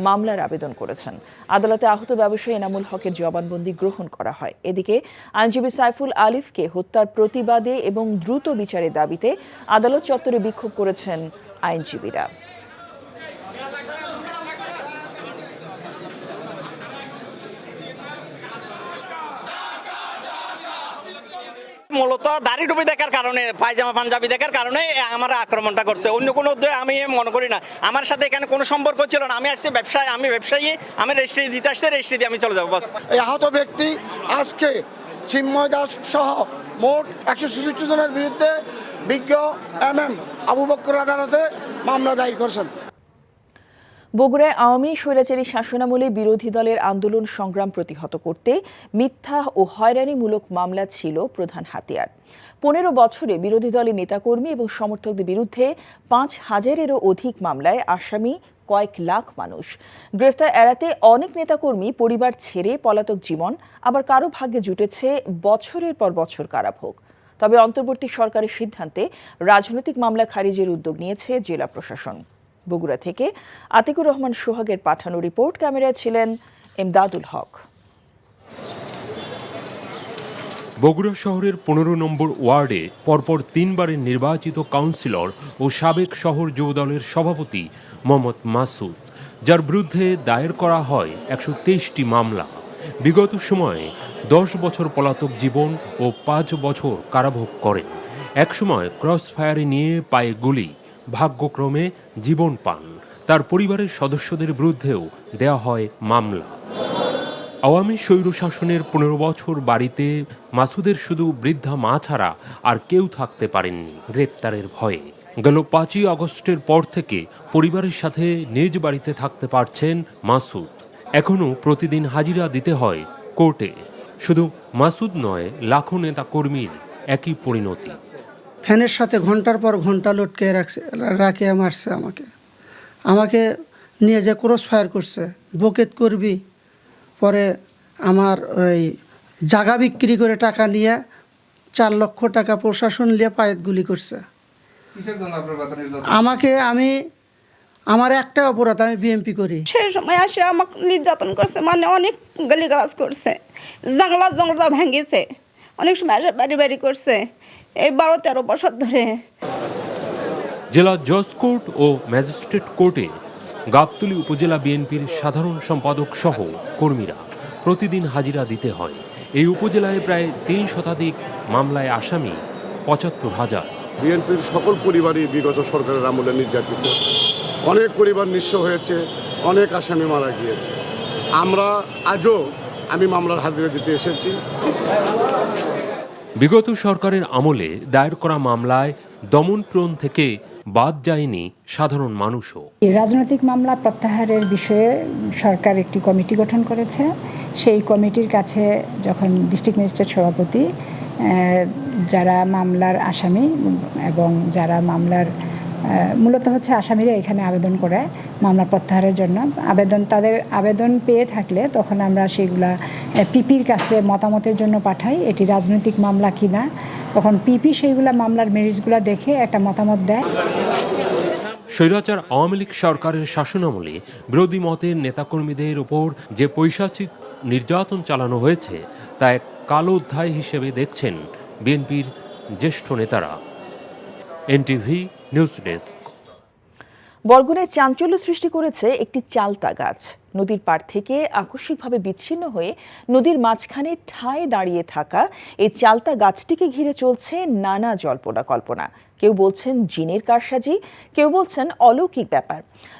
মামলার আবেদন করেছেন। আদালতে আহত ব্যবসায়ী এনামুল হকের জবানবন্দি গ্রহণ করা হয়। এদিকে আইনজীবী সাইফুল আলিফকে হত্যার প্রতিবাদে এবং দ্রুত বিচারের দাবিতে আদালত চত্বরে বিক্ষোভ করেছেন আইনজীবীরা। মূলত দাড়ি টুপি দেখার কারণে, পায়জামা পাঞ্জাবি দেখার কারণে আমার আক্রমণটা করছে। অন্য কোনো উদ্দেশ্য আমি মনে করি না। আমার সাথে এখানে কোনো সম্পর্ক ছিল না। আমি আসছি ব্যবসায়, আমি ব্যবসায়ী, আমি রেজিস্ট্রি দিতে আসছি, রেজিস্ট্রি দিয়ে আমি চলে যাবো বাস। এই আহত ব্যক্তি আজকে চিন্ময় দাস সহ মোট 166 জনের বিরুদ্ধে বিজ্ঞ MM আবু বকর আদালতে মামলা দায়ের করেছেন। বগুড়ায় আওয়ামী স্বৈরাচারী শাসনামলে বিরোধী দলের আন্দোলন সংগ্রাম প্রতিহত করতে মিথ্যা ও হয়রানিমূলক মামলা ছিল প্রধান হাতিয়ার। 15 বছরে বিরোধী দলের নেতাকর্মী এবং সমর্থকদের বিরুদ্ধে 5000-এরও অধিক মামলায় আসামি কয়েক লাখ মানুষ। গ্রেফতার এড়াতে অনেক নেতাকর্মী পরিবার ছেড়ে পলাতক জীবন, আবার কারো ভাগ্যে জুটেছে বছরের পর বছর কারাভোগ। তবে অন্তর্বর্তী সরকারের সিদ্ধান্তে রাজনৈতিক মামলা খারিজের উদ্যোগ নিয়েছে জেলা প্রশাসন। বগুড়া থেকে আতিকুর রহমান সোহাগের পাঠানো রিপোর্ট, ক্যামেরায় ছিলেন ইমদাদুল হক। বগুড়া শহরের 15 নম্বর ওয়ার্ডে পরপর 3 বারের নির্বাচিত কাউন্সিলর ও সাবেক শহর যুবদলের সভাপতি মোহাম্মদ মাসুদ, যার বিরুদ্ধে দায়ের করা হয় 123টি মামলা। বিগত সময়ে 10 বছর পলাতক জীবন ও 5 বছর কারাভোগ করেন। একসময় ক্রস ফায়ারে নিয়ে পায়ে গুলি, ভাগ্যক্রমে জীবন পান। তার পরিবারের সদস্যদের বিরুদ্ধেও দেয়া হয় মামলা। আওয়ামী স্বৈরশাসনের 15 বছর বাড়িতে মাসুদের শুধু বৃদ্ধা মা ছাড়া আর কেউ থাকতে পারেননি গ্রেপ্তারের ভয়ে। গেল 5ই আগস্টের পর থেকে পরিবারের সাথে নিজ বাড়িতে থাকতে পারছেন মাসুদ। এখনও প্রতিদিন হাজিরা দিতে হয় কোর্টে। শুধু মাসুদ নয়, লাখো নেতা কর্মীর একই পরিণতি। ফ্যানের সাথে ঘন্টার পর ঘন্টা লটকে রাখে মারছে আমাকে নিয়ে যে ক্রস ফায়ার করছে, বকেত করবি। পরে আমার ওই জায়গা বিক্রি করে টাকা নিয়ে 4 লক্ষ টাকা প্রশাসন নিয়ে পায়েত গুলি করছে আমাকে। আমার একটা অপরাধ, আমি বিএমপি করি। সেই সময় আসে আমাকে নির্যাতন করছে, মানে অনেক গালিগালাজ করছে, জাংলা ভেঙেছে, অনেক সময় আসে বাড়ি করছে, এই 12-13 বছর ধরে। জেলা জজ কোর্ট ও ম্যাজিস্ট্রেট কোর্টে গাবতলী উপজেলা বিএনপির সাধারণ সম্পাদক সহ কর্মীরা প্রতিদিন হাজিরা দিতে হয়। এই উপজেলায় প্রায় 3 শতাধিক মামলায় আসামি 75,000। বিএনপির সকল পরিবারই বিগত সরকারের আমলে নির্যাতিত, অনেক পরিবার নিঃস্ব হয়েছে, অনেক আসামি মারা গিয়েছে। আমি মামলার হাজিরা দিতে এসেছি। বিগত সরকারের আমলে দায়ের করা মামলায় দমনপীড়ন থেকে বাদ যায়নি সাধারণ মানুষও। রাজনৈতিক মামলা প্রত্যাহারের বিষয়ে সরকার একটি কমিটি গঠন করেছে। সেই কমিটির কাছে যখন ডিস্ট্রিক্ট ম্যাজিস্ট্রেট সভাপতি যারা মামলার আসামি এবং যারা মামলার মূলত হচ্ছে আসামিরা এখানে আবেদন করে মামলা প্রত্যাহারের জন্য, তাদের আবেদন পেয়ে থাকলে তখন আমরা সেগুলা পিপির কাছে মতামতের জন্য পাঠাই, এটি রাজনৈতিক মামলা কিনা। তখন পিপি সেইগুলা মামলার মেরিটসগুলো দেখে একটা মতামত দেয়। স্বৈরাচার আওয়ামী লীগ সরকারের শাসনামলে বিরোধী মতের নেতাকর্মীদের উপর যে পৈশাচিক নির্যাতন চালানো হয়েছে তা এক কালো অধ্যায় হিসেবে দেখছেন বিএনপির জ্যেষ্ঠ নেতারা। NTV news desk. বরগুনায় চাঞ্চল্য সৃষ্টি করেছে একটি চালতা গাছ। নদীর পাড় থেকে আকস্মিকভাবে বিচ্ছিন্ন হয়ে নদীর মাঝখানে ঠায় দাঁড়িয়ে থাকা এই চালতা গাছটিকে ঘিরে চলছে নানা জল্পনা কল্পনা। কেউ বলছেন জিনের কারসাজি, কেউ বলছেন অলৌকিক ব্যাপার।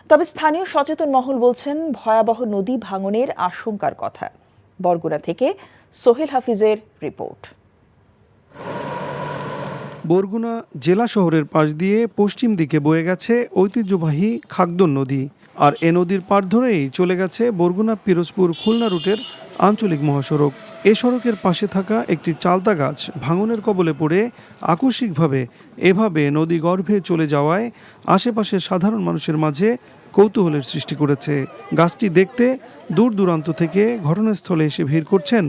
তবে স্থানীয় সচেতন মহল বলছেন ভয়াবহ নদী ভাঙনের আশঙ্কার কথা। বরগুনা থেকে সোহেল হাফিজের রিপোর্ট। বরগুনা জেলা শহরের পাশ দিয়ে পশ্চিম দিকে বয়ে গেছে ঐতিহ্যবাহী খাগদন নদী, আর এ নদীর পাড় ধরেই চলে গেছে বরগুনা পিরোজপুর খুলনা রুটের আঞ্চলিক মহাসড়ক। এ সড়কের পাশে থাকা একটি চালতা গাছ ভাঙনের কবলে পড়ে আকস্মিকভাবে এভাবে নদী গর্ভে চলে যাওয়ায় আশেপাশের সাধারণ মানুষের মাঝে কৌতূহলের সৃষ্টি করেছে। গাছটি দেখতে দূর দূরান্ত থেকে ঘটনাস্থলে এসে ভিড় করছেন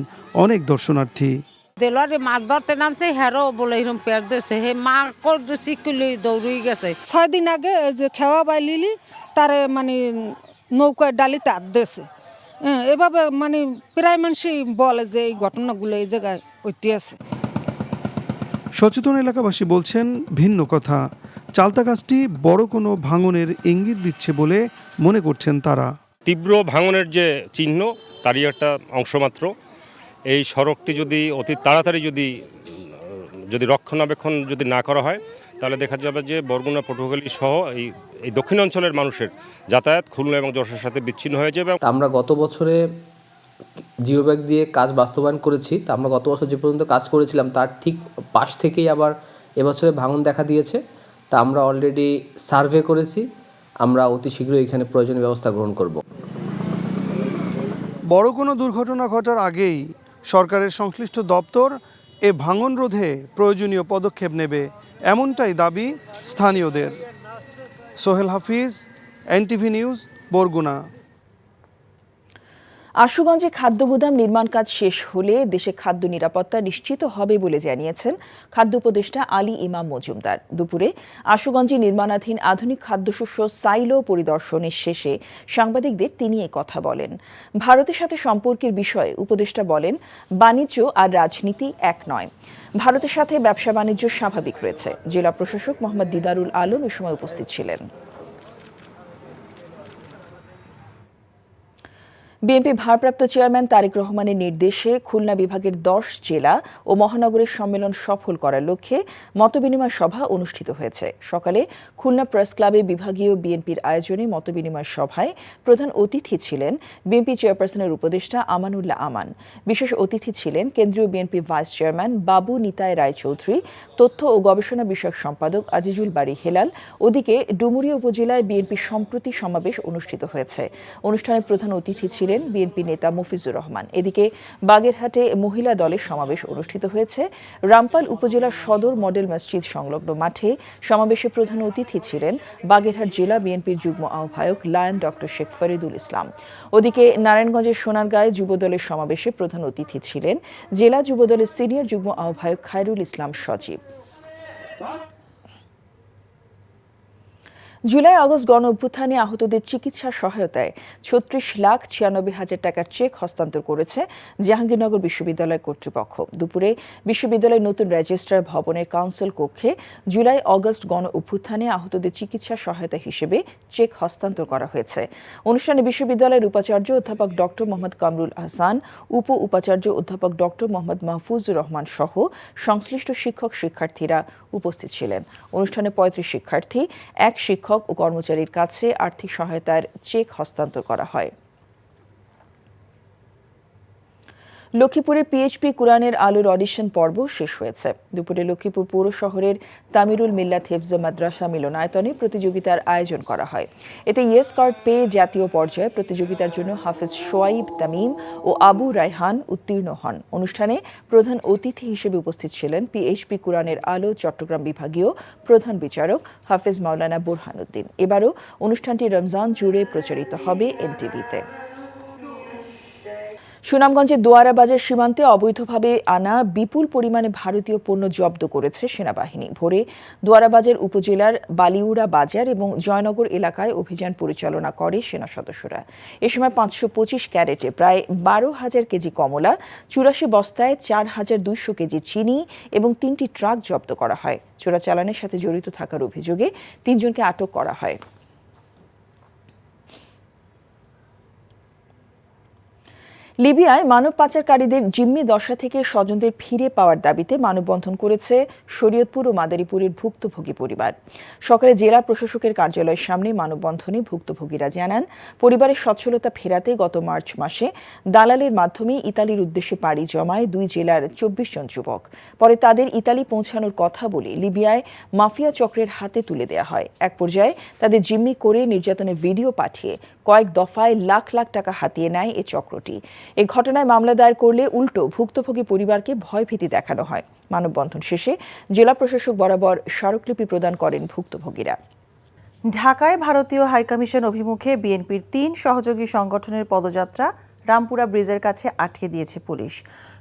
অনেক দর্শনার্থী। দেলোয়ারে মাছ ধরতে নামছে, হেরো বলে এরকম পেট দিয়েছে, হে মা চিকুলি দৌড়ই গেছে। 6 দিন আগে যে খেওয়া বাই লিলি তারে মানে নৌকায় ডালিতে হাত দিয়েছে। এভাবে মানে প্রায় মানুষই বলে যে এই ঘটনাগুলো এই জায়গায় ঐতি আছে। সচেতন এলাকাবাসী বলছেন ভিন্ন কথা। চালতা গাছটি বড় কোনো ভাঙনের ইঙ্গিত দিচ্ছে বলে মনে করছেন তারা। তীব্র ভাঙনের যে চিহ্ন তারই একটা অংশমাত্র। এই সড়কটি যদি অতি তাড়াতাড়ি যদি রক্ষণাবেক্ষণ যদি না করা হয় তাহলে দেখা যাবে যে বরগুনা পটুয়াখালী সহ এই দক্ষিণ অঞ্চলের মানুষের যাতায়াত খুলনা এবং যশোরের সাথে বিচ্ছিন্ন হয়ে যাবে। আমরা গত বছরে জিও ব্যাগ দিয়ে কাজ বাস্তবায়ন করেছি। তা আমরা গত বছর যে পর্যন্ত কাজ করেছিলাম তার ঠিক পাশ থেকেই আবার এবছরে ভাঙন দেখা দিয়েছে। তা আমরা অলরেডি সার্ভে করেছি, আমরা অতি শীঘ্রই এখানে প্রয়োজনীয় ব্যবস্থা গ্রহণ করব। বড় কোনো দুর্ঘটনা ঘটার আগেই সরকারের সংশ্লিষ্ট দপ্তর এ ভাঙন রোধে প্রয়োজনীয় পদক্ষেপ নেবে, এমনটাই দাবি স্থানীয়দের। সোহেল হাফিজ, এনটিভি নিউজ, বরগুনা। আশুগঞ্জে খাদ্য গুদাম নির্মাণ কাজ শেষ হলে দেশে খাদ্য নিরাপত্তা নিশ্চিত হবে বলে জানিয়েছেন খাদ্য উপদেষ্টা আলী ইমাম মজুমদার। দুপুরে আশুগঞ্জে নির্মাণাধীন আধুনিক খাদ্যশস্য সাইলো পরিদর্শনের শেষে সাংবাদিকদের তিনি এ কথা বলেন। ভারতের সাথে সম্পর্কের বিষয়ে উপদেষ্টা বলেন, বাণিজ্য আর রাজনীতি এক নয়। ভারতের সাথে ব্যবসা বাণিজ্য স্বাভাবিক রয়েছে। জেলা প্রশাসক মোহাম্মদ দিদারুল আলম এ সময় উপস্থিত ছিলেন। বিএনপি ভারপ্রাপ্ত চেয়ারম্যান তারেক রহমানের নির্দেশে খুলনা বিভাগের 10 জেলা ও মহানগরের সম্মেলন সফল করার লক্ষ্যে মতবিনিময় সভা অনুষ্ঠিত হয়েছে। সকালে খুলনা প্রেস ক্লাবে বিভাগীয় বিএনপির আয়োজনে মতবিনিময় সভায় প্রধান অতিথি ছিলেন বিএনপি চেয়ারপারসনের উপদেষ্টা আমানুল্লাহ আমান। বিশেষ অতিথি ছিলেন কেন্দ্রীয় বিএনপি ভাইস চেয়ারম্যান বাবু নিতাই রায়চৌধুরী, তথ্য ও গবেষণা বিষয়ক সম্পাদক আজিজুল বারী হেলাল। ওদিকে ডুমুরিয়া উপজেলায় বিএনপি সম্প্রতি সমাবেশ অনুষ্ঠিত হয়েছে। অনুষ্ঠানে প্রধান অতিথি ছিলেন বিএনপি নেতা মফিজুর রহমান। এদিকে বাগেরহাটে মহিলা দলের সমাবেশ অনুষ্ঠিত হয়েছে। রামপাল উপজেলার সদর মডেল মসজিদ সংলগ্ন মাঠে সমাবেশে প্রধান অতিথি ছিলেন বাগেরহাট জেলা বিএনপির যুগ্ম আহ্বায়ক লায়ন ডক্টর শেখ ফরিদুল ইসলাম। ওদিকে নারায়ণগঞ্জের সোনারগাঁয়ে যুবদলের সমাবেশে প্রধান অতিথি ছিলেন জেলা যুবদলের সিনিয়র যুগ্ম আহ্বায়ক খায়রুল ইসলাম সজীব। জুলাই আগস্ট গণ অভ্যুত্থানে আহতদের চিকিৎসা সহায়তায় ৩৬,৯৬,০০০ টাকার চেক হস্তান্তর করেছে জাহাঙ্গীরনগর বিশ্ববিদ্যালয় কর্তৃপক্ষ। দুপুরে বিশ্ববিদ্যালয়ের নতুন রেজিস্ট্রার ভবনের কাউন্সিল কক্ষে জুলাই আগস্ট গণ অভ্যুত্থানে আহতদের চিকিৎসা সহায়তা হিসেবে চেক হস্তান্তর করা হয়েছে। অনুষ্ঠানে বিশ্ববিদ্যালয়ের উপাচার্য অধ্যাপক ডক্টর মোহাম্মদ কামরুল আহসান, উপ উপাচার্য অধ্যাপক ডক্টর মোহাম্মদ মাহফুজুর রহমান সহ সংশ্লিষ্ট শিক্ষক শিক্ষার্থীরা উপস্থিত ছিলেন। অনুষ্ঠানে ৩৫ শিক্ষার্থী, এক শিক্ষক ও কর্মচারীর কাছে আর্থিক সহায়তার চেক হস্তান্তর করা হয়। লক্ষ্মীপুরে পিএইচপি কুরআনের আলোর অডিশন পর্ব শেষ হয়েছে। দুপুরে লক্ষ্মীপুর পৌর শহরের তামিরুল মিল্লাত হেফজ মাদ্রাসা মিলনায়তনে প্রতিযোগিতার আয়োজন করা হয়। এতে ইয়েস কার্ড পেয়ে জাতীয় পর্যায়ে প্রতিযোগিতার জন্য হাফেজ শোয়াইব তামিম ও আবু রায়হান উত্তীর্ণ হন। অনুষ্ঠানে প্রধান অতিথি হিসেবে উপস্থিত ছিলেন পিএইচপি কুরআনের আলো চট্টগ্রাম বিভাগীয় প্রধান বিচারক হাফেজ মাওলানা বুরহানুদ্দিন। এবারও অনুষ্ঠানটি রমজান জুড়ে প্রচারিত হবে এনটিভিতে। সুনামগঞ্জের দোয়ারা বাজার সীমান্তে অবৈধভাবে আনা বিপুল পরিমাণে ভারতীয় পণ্য জব্দ করেছে সেনাবাহিনী। ভোরে দোয়ারা বাজার উপজেলার বালিউড়া বাজার এবং জয়নগর এলাকায় অভিযান পরিচালনা করে সেনা সদস্যরা। এ সময় 525 ক্যারেটে প্রায় 12,000 কেজি কমলা, 84 বস্তায় 4,200 কেজি চিনি এবং 3টি ট্রাক জব্দ করা হয়। চোরাচালানের সাথে জড়িত থাকার অভিযোগে 3 জনকে আটক করা হয়। লিবিয়ায় মানব পাচারকারীদের জিম্মি দশা থেকে স্বজনদের ফিরে পাওয়ার দাবিতে মানববন্ধন করেছে শরীয়তপুর ও মাদারীপুরের ভুক্তভোগী পরিবার। সকালে জেলা প্রশাসকের কার্যালয়ের সামনে মানববন্ধনে ভুক্তভোগীরা জানান, পরিবারের সচ্ছলতা ফেরাতে গত মার্চ মাসে দালালের মাধ্যমে ইতালির উদ্দেশ্যে পাড়ি জমায় 2 জেলার 24 জন যুবক। পরে তাদের ইতালি পৌঁছানোর কথা বলে লিবিয়ায় মাফিয়া চক্রের হাতে তুলে দেওয়া হয়। এক পর্যায়ে তাদের জিম্মি করে নির্যাতনের ভিডিও পাঠিয়ে কয়েক দফায় লাখ লাখ টাকা হাতিয়ে নেয় এ চক্রটি। এই ঘটনায় মামলা দায়ের করলে উল্টো ভুক্তভোগী পরিবারকে ভয়ভীতি দেখানো হয়। মানববন্ধন শেষে জেলা প্রশাসক বরাবর স্মারকলিপি প্রদান করেন ভুক্তভোগীরা। ঢাকায় ভারতীয় হাইকমিশন অভিমুখে বিএনপির 3 সহযোগী সংগঠনের পদযাত্রা রামপুরা ব্রিজের কাছে আটকে দিয়েছে পুলিশ।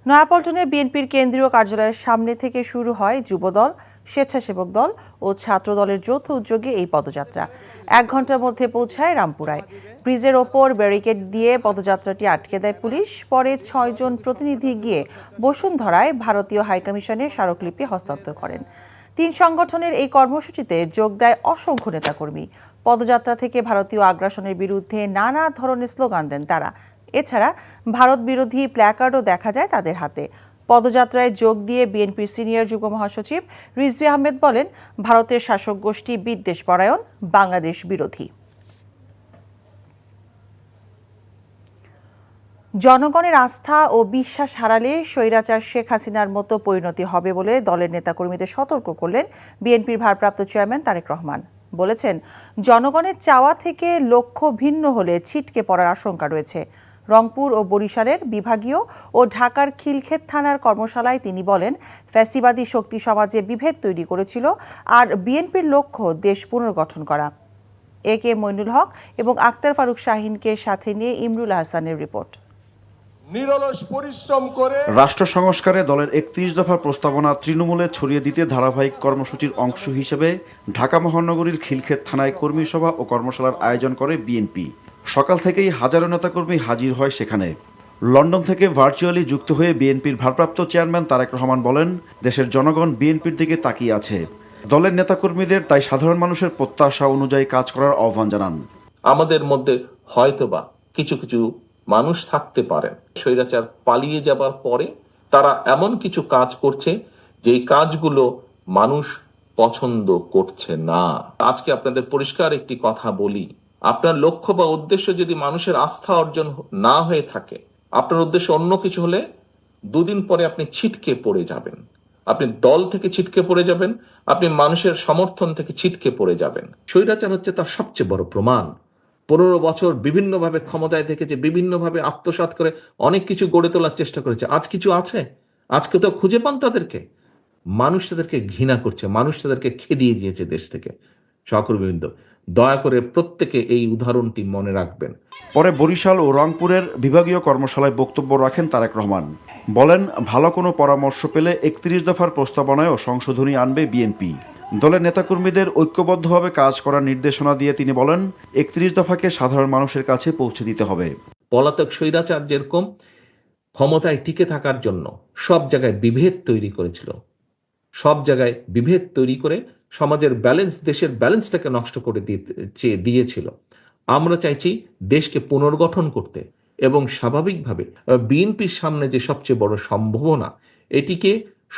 নয়াপল্টনে বিএনপির কেন্দ্রীয় কার্যালয়ের সামনে থেকে শুরু হয় যুবদল, স্বেচ্ছাসেবক দল ও ছাত্র দলের যৌথ উদ্যোগে এই পদযাত্রা 1 ঘন্টার মধ্যে পৌঁছায় রামপুরায়। ব্রিজের ওপর ব্যারিকেড দিয়ে পদযাত্রাটি আটকে দেয় পুলিশ। পরে 6 জন প্রতিনিধি গিয়ে বসুন্ধরায় ভারতীয় হাইকমিশনের স্মারকলিপি হস্তান্তর করেন। 3 সংগঠনের এই কর্মসূচিতে যোগ দেয় অসংখ্য নেতাকর্মী। পদযাত্রা থেকে ভারতীয় আগ্রাসনের বিরুদ্ধে নানা ধরনের স্লোগান দেন তারা। এছাড়া ভারত বিরোধী প্ল্যাকার্ডও দেখা যায় তাদের হাতে। পদযাত্রায় যোগ দিয়ে বিএনপির সিনিয়র যুগ্ম মহাসচিব রিজভী আহমেদ বলেন, ভারতের শাসক গোষ্ঠী বিদ্বেষপরায়ণ, বাংলাদেশ বিরোধী। জনগণের আস্থা ও বিশ্বাস হারালে স্বৈরাচার শেখ হাসিনার মতো পরিণতি হবে বলে দলের নেতাকর্মীদের সতর্ক করলেন বিএনপির ভারপ্রাপ্ত চেয়ারম্যান তারেক রহমান। বলেছেন, জনগণের চাওয়া থেকে লক্ষ্য ভিন্ন হলে ছিটকে পড়ার আশঙ্কা রয়েছে। রংপুর ও বরিশালের বিভাগীয় ও ঢাকার খিলক্ষেত থানার কর্মশালায় তিনি বলেন, ফ্যাসিবাদী শক্তি সমাজে বিভেদ তৈরি করেছিল আর বিএনপির লক্ষ্য দেশ পুনর্গঠন করা। এ কে মইনুল হক এবং আক্তার ফারুক শাহিনকে সাথে নিয়ে ইমরুল হাসানের রিপোর্ট। নিরলস পরিশ্রম করে রাষ্ট্র সংস্কারে দলের ৩১ দফার প্রস্তাবনা তৃণমূলে ছড়িয়ে দিতে ধারাবাহিক কর্মসূচির অংশ হিসেবে ঢাকা মহানগরীর খিলক্ষেত থানায় কর্মী সভা ও কর্মশালার আয়োজন করে বিএনপি। সকাল থেকেই হাজারো নেতাকর্মী হাজির হয় সেখানে। লন্ডন থেকে ভার্চুয়ালি যুক্ত হয়ে বিএনপির ভারপ্রাপ্ত চেয়ারম্যান তারেক রহমান বলেন, দেশের জনগণ বিএনপির দিকে তাকিয়ে আছে। দলের নেতাকর্মীদের তাই সাধারণ মানুষের প্রত্যাশা অনুযায়ী কাজ করার আহ্বান জানান। আমাদের মধ্যে হয়তোবা কিছু কিছু মানুষ থাকতে পারেন স্বৈরাচার পালিয়ে যাবার পরে তারা এমন কিছু কাজ করছে যেই কাজগুলো মানুষ পছন্দ করছে না। আজকে আপনাদের পরিষ্কার একটি কথা বলি, আপনার লক্ষ্য বা উদ্দেশ্য যদি মানুষের আস্থা অর্জন না হয়ে থাকে, আপনার উদ্দেশ্য অন্য কিছু হলে দুদিন পরে আপনি ছিটকে পড়ে যাবেন। আপনি দল থেকে ছিটকে পড়ে যাবেন, আপনি মানুষের সমর্থন থেকে ছিটকে পড়ে যাবেন। স্বৈরাচার হচ্ছে তার সবচেয়ে বড় প্রমাণ। 15 বছর বিভিন্নভাবে ক্ষমতায় থেকেছে, বিভিন্নভাবে আত্মসাৎ করে অনেক কিছু গড়ে তোলার চেষ্টা করেছে। আজ কিছু আছে, আজকে তো খুঁজে পান তাদেরকে। মানুষ তাদেরকে ঘৃণা করছে, মানুষ তাদেরকে খেদিয়ে দিয়েছে দেশ থেকে। সহকর্মীবৃন্দ, দয়া করে প্রত্যেকে এই উদাহরণটি মনে রাখবেন। পরে বরিশাল ও রংপুরের বিভাগীয় কর্মশালায় বক্তব্য রাখেন তারেক রহমান। বলেন, ভালো কোনো পরামর্শ পেলে ৩১ দফার প্রস্তাবনায়ও সংশোধনী আনবে বিএনপি। দলের নেতাকর্মীদের ঐক্যবদ্ধভাবে কাজ করার নির্দেশনা দিয়ে তিনি বলেন, ৩১ দফাকে সাধারণ মানুষের কাছে পৌঁছে দিতে হবে। পলাতক স্বৈরাচার যেরকম ক্ষমতায় টিকে থাকার জন্য সব জায়গায় বিভেদ তৈরি করেছিল, সব জায়গায় বিভেদ তৈরি করে সমাজের ব্যালেন্স, দেশের ব্যালেন্সটাকে নষ্ট করে দিয়েছিল। আমরা চাইছি দেশকে পুনর্গঠন করতে এবং স্বাভাবিকভাবে বিএনপির সামনে যে সবচেয়ে বড় সম্ভাবনা, এটিকে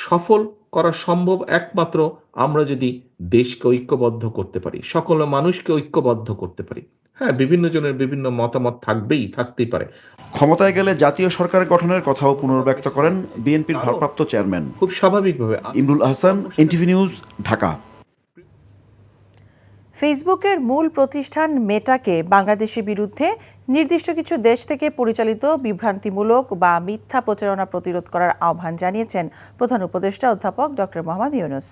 সফল করা সম্ভব একমাত্র আমরা যদি দেশকে ঐক্যবদ্ধ করতে পারি, সকল মানুষকে ঐক্যবদ্ধ করতে পারি। হ্যাঁ, বিভিন্ন জনের বিভিন্ন মতামত থাকতেই পারে। ক্ষমতায় গেলে জাতীয় সরকার গঠনের কথাও পুনর্ব্যক্ত করেন বিএনপির ভারপ্রাপ্ত চেয়ারম্যান। খুব স্বাভাবিকভাবে। Imrul Hasan, NTV news, Dhaka. ফেসবুকের মূল প্রতিষ্ঠান মেটাকে বাংলাদেশের বিরুদ্ধে নির্দিষ্ট কিছু দেশ থেকে পরিচালিত বিভ্রান্তিমূলক বা মিথ্যা প্রচারণা প্রতিরোধ করার আহ্বান জানিয়েছেন প্রধান উপদেষ্টা অধ্যাপক ডক্টর মোহাম্মদ ইউনূস।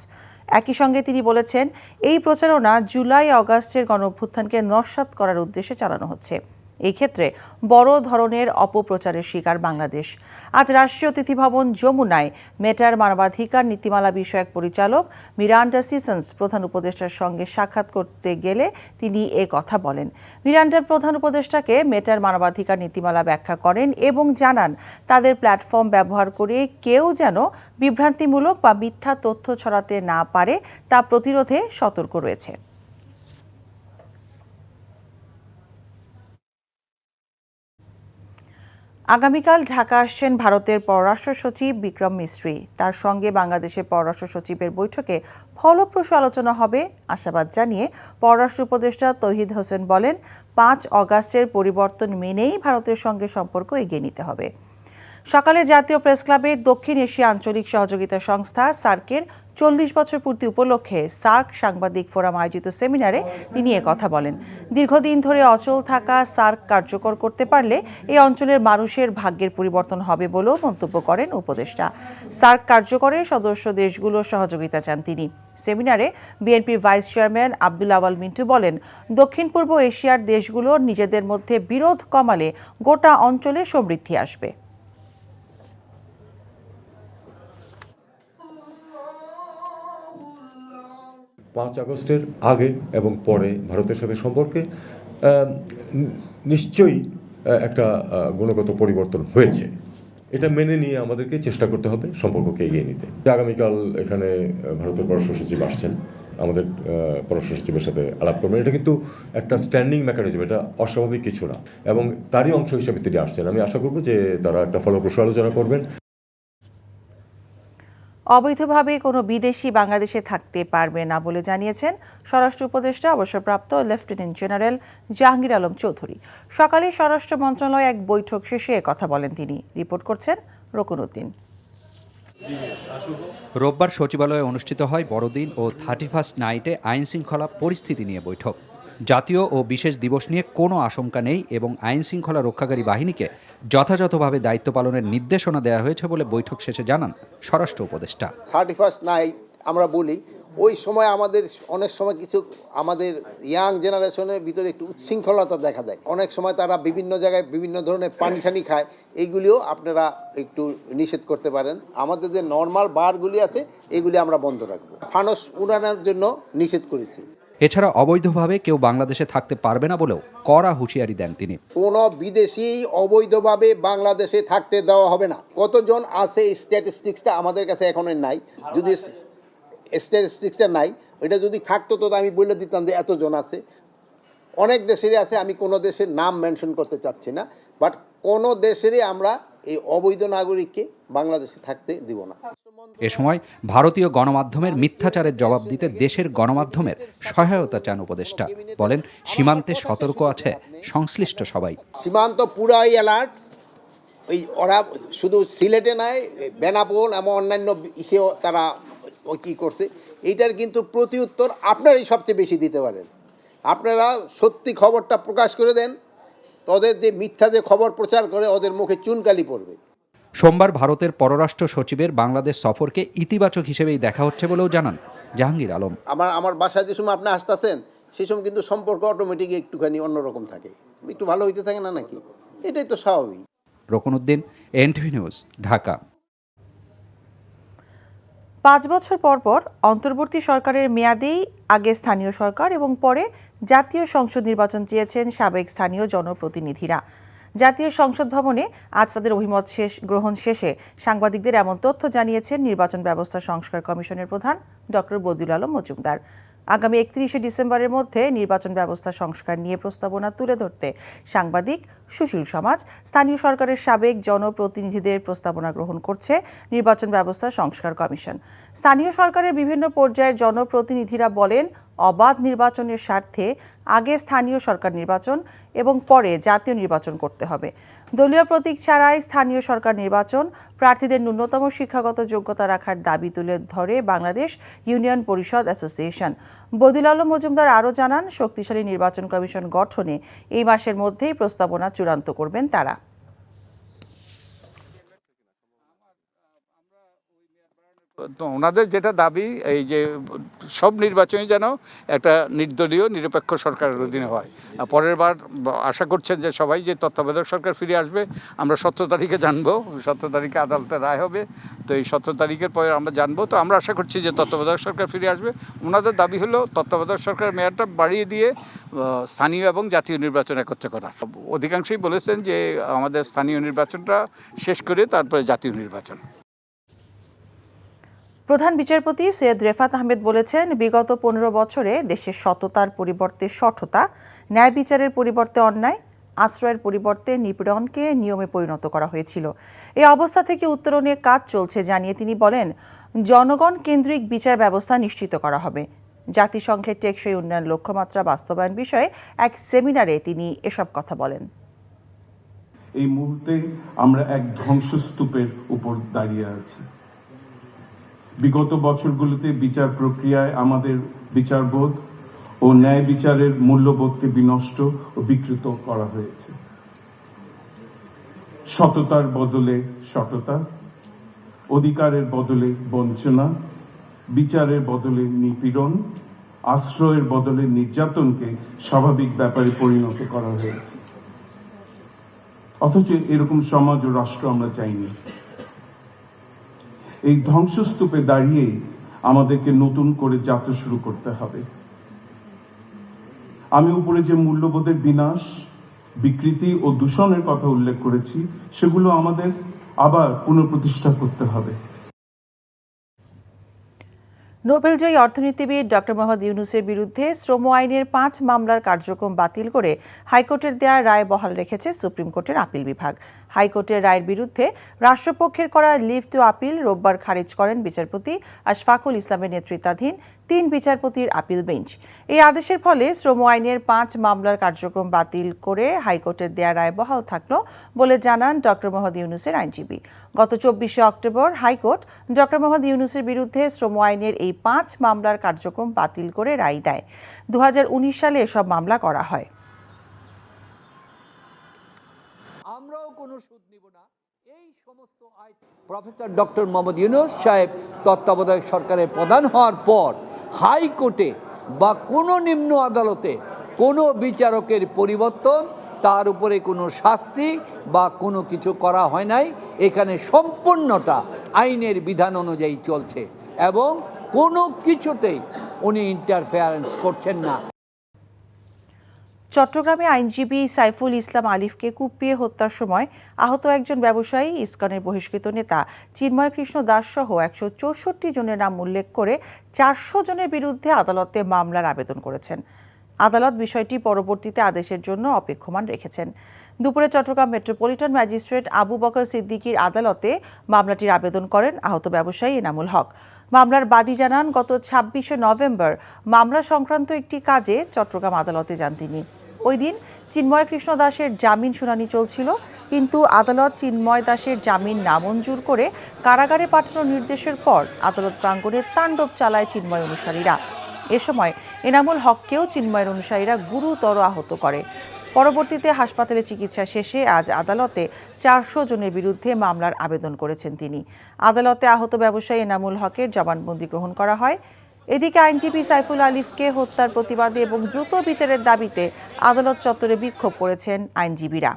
একই সঙ্গে তিনি বলেছেন, এই প্রচারণা জুলাই আগস্টের গণঅভ্যুত্থানকে নস্যাৎ করার উদ্দেশ্যে চালানো হচ্ছে। এই ক্ষেত্রে বড় ধরনের অপপ্রচারের শিকার বাংলাদেশ। আজ রাষ্ট্রীয় অতিথি ভবন যমুনায় মেটার মানবাধিকার নীতিমালা বিষয়ক পরিচালক মিরান্ডা সিসন্স প্রধান উপদেষ্টার সঙ্গে সাক্ষাৎ করতে গেলে তিনি এ কথা বলেন। মিরান্ডার প্রধান উপদেষ্টাকে মেটার মানবাধিকার নীতিমালা ব্যাখ্যা করেন এবং জানান, তাদের প্ল্যাটফর্ম ব্যবহার করে কেউ যেন বিভ্রান্তিমূলক বা মিথ্যা তথ্য ছড়াতে না পারে তা প্রতিরোধে সতর্ক রয়েছে। আগামীকাল ঢাকা আসছেন ভারতের পররাষ্ট্র সচিব বিক্রম মিস্ত্রি। তার সঙ্গে বাংলাদেশের পররাষ্ট্র সচিবের বৈঠকে ফলপ্রসূ আলোচনা হবে আশাবাদ জানিয়ে পররাষ্ট্র উপদেষ্টা তৌহিদ হোসেন বলেন, 5 অগাস্টের পরিবর্তন মেনেই ভারতের সঙ্গে সম্পর্ক এগিয়ে নিতে হবে। সকালে জাতীয় প্রেস ক্লাবে দক্ষিণ এশিয়া আঞ্চলিক সহযোগিতা সংস্থা সার্কের 40 বছর পূর্তি উপলক্ষে সার্ক সাংবাদিক ফোরাম আয়োজিত সেমিনারে তিনি কথা বলেন। দীর্ঘদিন ধরে অচল থাকা সার্ক কার্যকর করতে পারলে এই অঞ্চলের মানুষের ভাগ্যের পরিবর্তন হবে বলেও মন্তব্য করেন উপদেষ্টা। সার্ক কার্যকরে সদস্য দেশগুলোর সহযোগিতা চান তিনি। সেমিনারে বিএনপির ভাইস চেয়ারম্যান আব্দুল আওয়াল মিন্টু বলেন, দক্ষিণ পূর্ব এশিয়ার দেশগুলোর নিজেদের মধ্যে বিরোধ কমালে গোটা অঞ্চলে সমৃদ্ধি আসবে। 5 আগস্টের আগে এবং পরে ভারতের সাথে সম্পর্কে নিশ্চয়ই একটা গুণগত পরিবর্তন হয়েছে। এটা মেনে নিয়ে আমাদেরকে চেষ্টা করতে হবে সম্পর্ককে এগিয়ে নিতে। আগামীকাল এখানে ভারতের পররাষ্ট্র সচিব আসছেন, আমাদের পররাষ্ট্র সচিবের সাথে আলাপ করবেন। এটা কিন্তু একটা স্ট্যান্ডিং মেকানিজম, এটা অস্বাভাবিক কিছু না, এবং তারই অংশ হিসেবে তিনি আসছেন। আমি আশা করব যে তারা একটা ফলপ্রসূ আলোচনা করবেন। অবৈধভাবে কোনো বিদেশি বাংলাদেশে থাকতে পারবে না বলে জানিয়েছেন স্বরাষ্ট্র উপদেষ্টা অবসরপ্রাপ্ত লেফটেন্যান্ট জেনারেল জাহাঙ্গীর আলম চৌধুরী। সকালে স্বরাষ্ট্র মন্ত্রণালয়ে এক বৈঠক শেষে কথা বলেন তিনি। রিপোর্ট করছেন রকুন উদ্দিন। রোববার সচিবালয়ে অনুষ্ঠিত হয় বড়দিন ও 31 নাইটে আইন শৃঙ্খলা পরিস্থিতি নিয়ে বৈঠক। জাতীয় ও বিশেষ দিবস নিয়ে কোনো আশঙ্কা নেই এবং আইন শৃঙ্খলা রক্ষাকারী বাহিনীকে যথাযথভাবে দায়িত্ব পালনের নির্দেশনা দেওয়া হয়েছে বলে বৈঠক শেষে জানান স্বরাষ্ট্র উপদেষ্টা। 31 নাইট আমরা বলি ওই সময় আমাদের অনেক সময় কিছু আমাদের ইয়াং জেনারেশনের ভিতরে একটু উচ্ছৃঙ্খলতা দেখা দেয়। অনেক সময় তারা বিভিন্ন জায়গায় বিভিন্ন ধরনের পানি টানি খায়, এইগুলিও আপনারা একটু নিষেধ করতে পারেন। আমাদের যে নর্মাল বারগুলি আছে এগুলি আমরা বন্ধ রাখবো। ফানস উড়ানোর জন্য নিষেধ করেছি। এছাড়া অবৈধভাবে কেউ বাংলাদেশে থাকতে পারবে না বলেও কড়া হুঁশিয়ারি দেন তিনি। কোনো বিদেশি অবৈধভাবে বাংলাদেশে থাকতে দেওয়া হবে না। কতজন আছে স্ট্যাটিস্টিক্সটা আমাদের কাছে এখনো নাই। যদি স্ট্যাটিস্টিক্সটা নাই, এটা যদি থাকতো তো আমি বলে দিতাম যে এতজন আছে। অনেক দেশেরই আছে, আমি কোনো দেশের নাম মেনশন করতে চাচ্ছি না, বাট কোনো দেশেরই আমরা এই অবৈধ নাগরিককে বাংলাদেশে থাকতে দিব না। এ সময় ভারতীয় গণমাধ্যমের মিথ্যাচারের জবাব দিতে দেশের গণমাধ্যমের সহায়তা চান উপদেষ্টা। বলেন, সীমান্তে সতর্ক আছে সংশ্লিষ্ট সবাই। সীমান্ত পুরাই অ্যালার্ট। ওরা শুধু সিলেটে নয়, বেনাপোল এমন অন্যান্য ইসেও তারা কী করছে, এইটার কিন্তু প্রতি উত্তর আপনারাই সবচেয়ে বেশি দিতে পারেন। আপনারা সত্যি খবরটা প্রকাশ করে দেন, তাদের যে মিথ্যা যে খবর প্রচার করে ওদের মুখে চুনকালি পড়বে। সোমবার ভারতের পররাষ্ট্র সচিবের বাংলাদেশ সফরকে ইতিবাচক হিসেবেই দেখা হচ্ছে বলেও জানান জাহাঙ্গীর আলম। আমার বাসায় যে সময় আপনি আসতেছেন সেই সময় কিন্তু সম্পর্ক অটোমেটিক একটুখানি অন্যরকম থাকে, একটু ভালো হইতে থাকে না নাকি? এটাই তো স্বাভাবিক। রকুনউদ্দিন, এনটিভি নিউজ, ঢাকা। 5 বছর পর পর অন্তর্বর্তী সরকারের মেয়াদেই আগে স্থানীয় সরকার এবং পরে জাতীয় সংসদ নির্বাচন চেয়েছেন সাবেক স্থানীয় জনপ্রতিনিধিরা। জাতীয় সংসদ ভবনে আজ তাদের অভিমত গ্রহণ শেষে সাংবাদিকদের এমন তথ্য জানিয়েছেন নির্বাচন ব্যবস্থা সংস্কার কমিশনের প্রধান ডক্টর বদিউল আলম মজুমদার। আগামী 31শে ডিসেম্বরের মধ্যে নির্বাচন ব্যবস্থা সংস্কার নিয়ে প্রস্তাবনা তুলে ধরতে সাংবাদিক, সুশীল সমাজ, স্থানীয় সরকারের সাবেক জনপ্রতিনিধিদের প্রস্তাবনা গ্রহণ করছে নির্বাচন ব্যবস্থা সংস্কার কমিশন। স্থানীয় সরকারের বিভিন্ন পর্যায়ের জনপ্রতিনিধিরা বলেন, অবাধ নির্বাচনের স্বার্থে আগে স্থানীয় সরকার নির্বাচন এবং পরে জাতীয় নির্বাচন করতে হবে। দলীয় প্রতীক ছাড়াই স্থানীয় সরকার নির্বাচন, প্রার্থীদের ন্যূনতম শিক্ষাগত যোগ্যতা রাখার দাবি তুলে ধরে বাংলাদেশ ইউনিয়ন পরিষদ অ্যাসোসিয়েশন। বদিউল আলম মজুমদার আরও জানান, শক্তিশালী নির্বাচন কমিশন গঠনে এই মাসের মধ্যেই প্রস্তাবনা চূড়ান্ত করবেন তারা। তো ওনাদের যেটা দাবি, এই যে সব নির্বাচনই যেন একটা নির্দলীয় নিরপেক্ষ সরকারের অধীনে হয়। পরের বার আশা করছেন যে সবাই যে তত্ত্বাবধায়ক সরকার ফিরে আসবে। আমরা 17 তারিখে জানবো, 17 তারিখে আদালতের রায় হবে, তো এই 17 তারিখের পরে আমরা জানবো। তো আমরা আশা করছি যে তত্ত্বাবধায়ক সরকার ফিরে আসবে। ওনাদের দাবি হলো তত্ত্বাবধায়ক সরকারের মেয়াদটা বাড়িয়ে দিয়ে স্থানীয় এবং জাতীয় নির্বাচন একত্রে করা। অধিকাংশই বলেছেন যে আমাদের স্থানীয় নির্বাচনটা শেষ করে তারপরে জাতীয় নির্বাচন। প্রধান বিচারপতি সৈয়দ রেফাত আহমেদ বলেছেন, বিগত 15 বছরে দেশের সততার পরিবর্তে শঠতা, ন্যায় বিচারের পরিবর্তে অন্যায়, আশ্রয়ের পরিবর্তে নিপীড়নকে নিয়মে পরিণত করা হয়েছিল। এই অবস্থা থেকে উত্তরণের কাজ চলছে জানিয়ে তিনি বলেন, জনগণ কেন্দ্রিক বিচার ব্যবস্থা নিশ্চিত করা হবে। জাতিসংঘের টেকসই উন্নয়ন লক্ষ্যমাত্রা বাস্তবায়ন বিষয়ে এক সেমিনারে তিনি এসব কথা বলেন। এই মুহূর্তে আমরা এক ধ্বংসস্তূপের উপর দাঁড়িয়ে আছি। বিগত বছরগুলোতে বিচার প্রক্রিয়ায় আমাদের বিচারবোধ ও ন্যায় বিচারের মূল্যবোধকে বিনষ্ট ও বিকৃত করা হয়েছে। সততার বদলে সততা, অধিকারের বদলে বঞ্চনা, বিচারের বদলে নিপীড়ন, আশ্রয়ের বদলে নির্যাতনকে স্বাভাবিক ব্যাপারে পরিণত করা হয়েছে। অথচ এরকম সমাজ ও রাষ্ট্র আমরা চাইনি। এই ধ্বংসস্তূপে দাঁড়িয়েই আমাদেরকে নতুন করে যাত্রা শুরু করতে হবে। আমি উপরে যে মূল্যবোধের বিনাশ, বিকৃতি ও দূষণের কথা উল্লেখ করেছি, সেগুলো আমাদের আবার পুনঃপ্রতিষ্ঠা করতে হবে। নোবেলজয়ী অর্থনীতিবিদ ডক্টর মোহাম্মদ ইউনূসের বিরুদ্ধে শ্রম আইনের 5 মামলার কার্যক্রম বাতিল করে হাইকোর্টের দেওয়া রায় বহাল রেখেছে সুপ্রিম কোর্টের আপিল বিভাগ। হাইকোর্টের রায়ের বিরুদ্ধে রাষ্ট্রপক্ষের করা লিভ টু আপিল রোববার খারিজ করেন বিচারপতি আশফাকুল ইসলামের নেতৃত্বাধীন 3 বিচারপতির আপিল বেঞ্চ। এই আদেশের ফলে শ্রম আইনের 5 মামলার কার্যক্রম বাতিল করে হাইকোর্টের দেওয়া রায় বহাল থাকলো বলে জানান ডক্টর মোহাম্মদ ইউনূসের আইনজীবী। গত 24শে অক্টোবর হাইকোর্ট ডক্টর মোহাম্মদ ইউনূসের বিরুদ্ধে শ্রম আইনের এই 5 মামলার কার্যক্রম বাতিল করে রায় দেয়। 2019 সালে এসব মামলা করা হয়। আমরাও কোনো সুদ নিব না, এই সমস্ত আইন প্রফেসর ডক্টর মোহাম্মদ ইউনূস সাহেব তত্ত্বাবধায়ক সরকারের প্রধান হওয়ার পর হাইকোর্টে বা কোনো নিম্ন আদালতে কোনো বিচারকের পরিবর্তন, তার উপরে কোনো শাস্তি বা কোনো কিছু করা হয় নাই। এখানে সম্পূর্ণটা আইনের বিধান অনুযায়ী চলছে এবং কোনো কিছুতেই উনি ইন্টারফেয়ারেন্স করছেন না। চট্টগ্রামে আইনজীবী সাইফুল ইসলাম আলিফকে কুপিয়ে হত্যার সময় আহত একজন ব্যবসায়ী ইসকনের বহিষ্কৃত নেতা চিন্ময় কৃষ্ণ দাস সহ 164 জনের নাম উল্লেখ করে 400 জনের বিরুদ্ধে আদালতে মামলার আবেদন করেছেন। আদালত বিষয়টি পরবর্তীতে আদেশের জন্য অপেক্ষমান রেখেছেন। দুপুরে চট্টগ্রাম মেট্রোপলিটন ম্যাজিস্ট্রেট আবু বকর সিদ্দিকীর আদালতে মামলাটির আবেদন করেন আহত ব্যবসায়ী এনামুল হক। মামলার বাদী জানান, গত 26শে নভেম্বর মামলা সংক্রান্ত একটি কাজে চট্টগ্রাম আদালতে যান তিনি। ওই দিন চিন্ময় কৃষ্ণ দাসের জামিন শুনানি চলছিল, কিন্তু আদালত চিন্ময় দাসের জামিন নামঞ্জুর করে কারাগারে পাঠানোর নির্দেশের পর আদালত প্রাঙ্গণে তাণ্ডব চালায় চিন্ময় অনুসারীরা। এ সময় এনামুল হককেও চিন্ময়ের অনুসারীরা গুরুতর আহত করে। পরবর্তীতে হাসপাতালে চিকিৎসা শেষে আজ আদালতে 400 জনের বিরুদ্ধে মামলার আবেদন করেছেন তিনি। আদালতে আহত ব্যবসায়ী এনামুল হকের জবানবন্দি গ্রহণ করা হয়। এদিকে আইনজীবী সাইফুল আলিফকে হত্যার প্রতিবাদে এবং দ্রুত বিচারের দাবিতে আদালত চত্বরে বিক্ষোভ করেছেন আইনজীবীরা।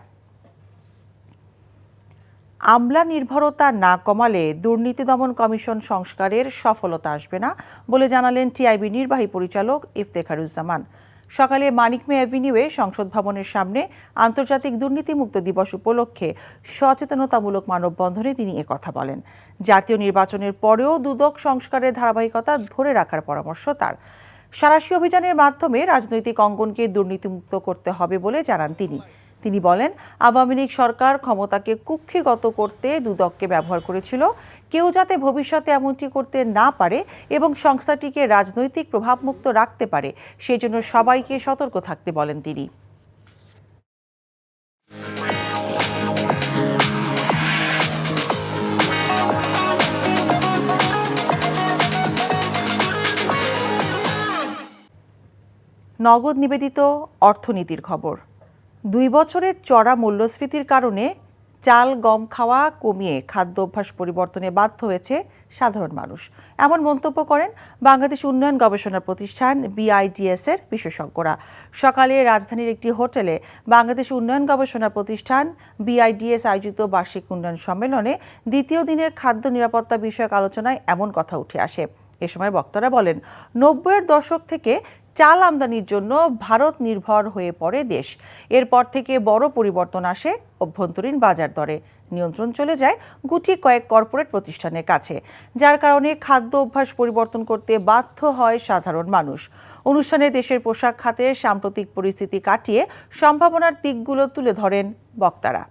আমলা নির্ভরতা না কমালে দুর্নীতি দমন কমিশন সংস্কারের সফলতা আসবে না বলে জানালেন টিআইবি নির্বাহী পরিচালক ইফতেখারুজ্জামান। সকালে মানিক মে অ্যাভিনিউয়ে সংসদ ভবনের সামনে আন্তর্জাতিক দুর্নীতিমুক্ত দিবস উপলক্ষে সচেতনতামূলক মানববন্ধনে তিনি একথা বলেন। জাতীয় নির্বাচনের পরেও দুদক সংস্কারের ধারাবাহিকতা ধরে রাখার পরামর্শ তার। সাঁড়াশি অভিযানের মাধ্যমে রাজনৈতিক অঙ্গনকে দুর্নীতিমুক্ত করতে হবে বলে জানান তিনি। তিনি বলেন, আওয়ামী লীগ সরকার ক্ষমতাকে কুক্ষিগত করতে দুদককে ব্যবহার করেছিল। কেউ যাতে ভবিষ্যতে এমনটি করতে না পারে এবং সংস্থাটিকে রাজনৈতিক প্রভাবমুক্ত রাখতে পারে, সেজন্য সবাইকে সতর্ক থাকতে বলেন তিনি। নগদ নিবেদিত অর্থনীতির খবর। 2 বছরের চড়া মূল্যস্ফীতির কারণে চাল গম খাওয়া কমিয়ে খাদ্য অভ্যাস পরিবর্তনে বাধ্য হয়েছে সাধারণ মানুষ, এমন মন্তব্য করেন বাংলাদেশ উন্নয়ন গবেষণা প্রতিষ্ঠান BIDS এর বিশেষজ্ঞরা। সকালে রাজধানীর একটি হোটেলে বাংলাদেশ উন্নয়ন গবেষণা প্রতিষ্ঠান BIDS আয়োজিত বার্ষিক উন্নয়ন সম্মেলনে দ্বিতীয় দিনের খাদ্য নিরাপত্তা বিষয়ক আলোচনায় এমন কথা উঠে আসে। এ সময় বক্তারা বলেন, 90-এর দশক থেকে চাল আমদানির জন্য ভারত নির্ভর হয়ে পড়ে দেশ। এরপর থেকে বড় পরিবর্তন আসে অভ্যন্তরীণ বাজার দরে। নিয়ন্ত্রণ চলে যায় গুটি কয়েক কর্পোরেট প্রতিষ্ঠানের কাছে, যার কারণে খাদ্য অভ্যাস পরিবর্তন করতে বাধ্য হয় সাধারণ মানুষ। অনুষ্ঠানে দেশের পোশাক খাতের সাম্প্রতিক পরিস্থিতি কাটিয়ে সম্ভাবনার দিকগুলো তুলে ধরেন বক্তারা।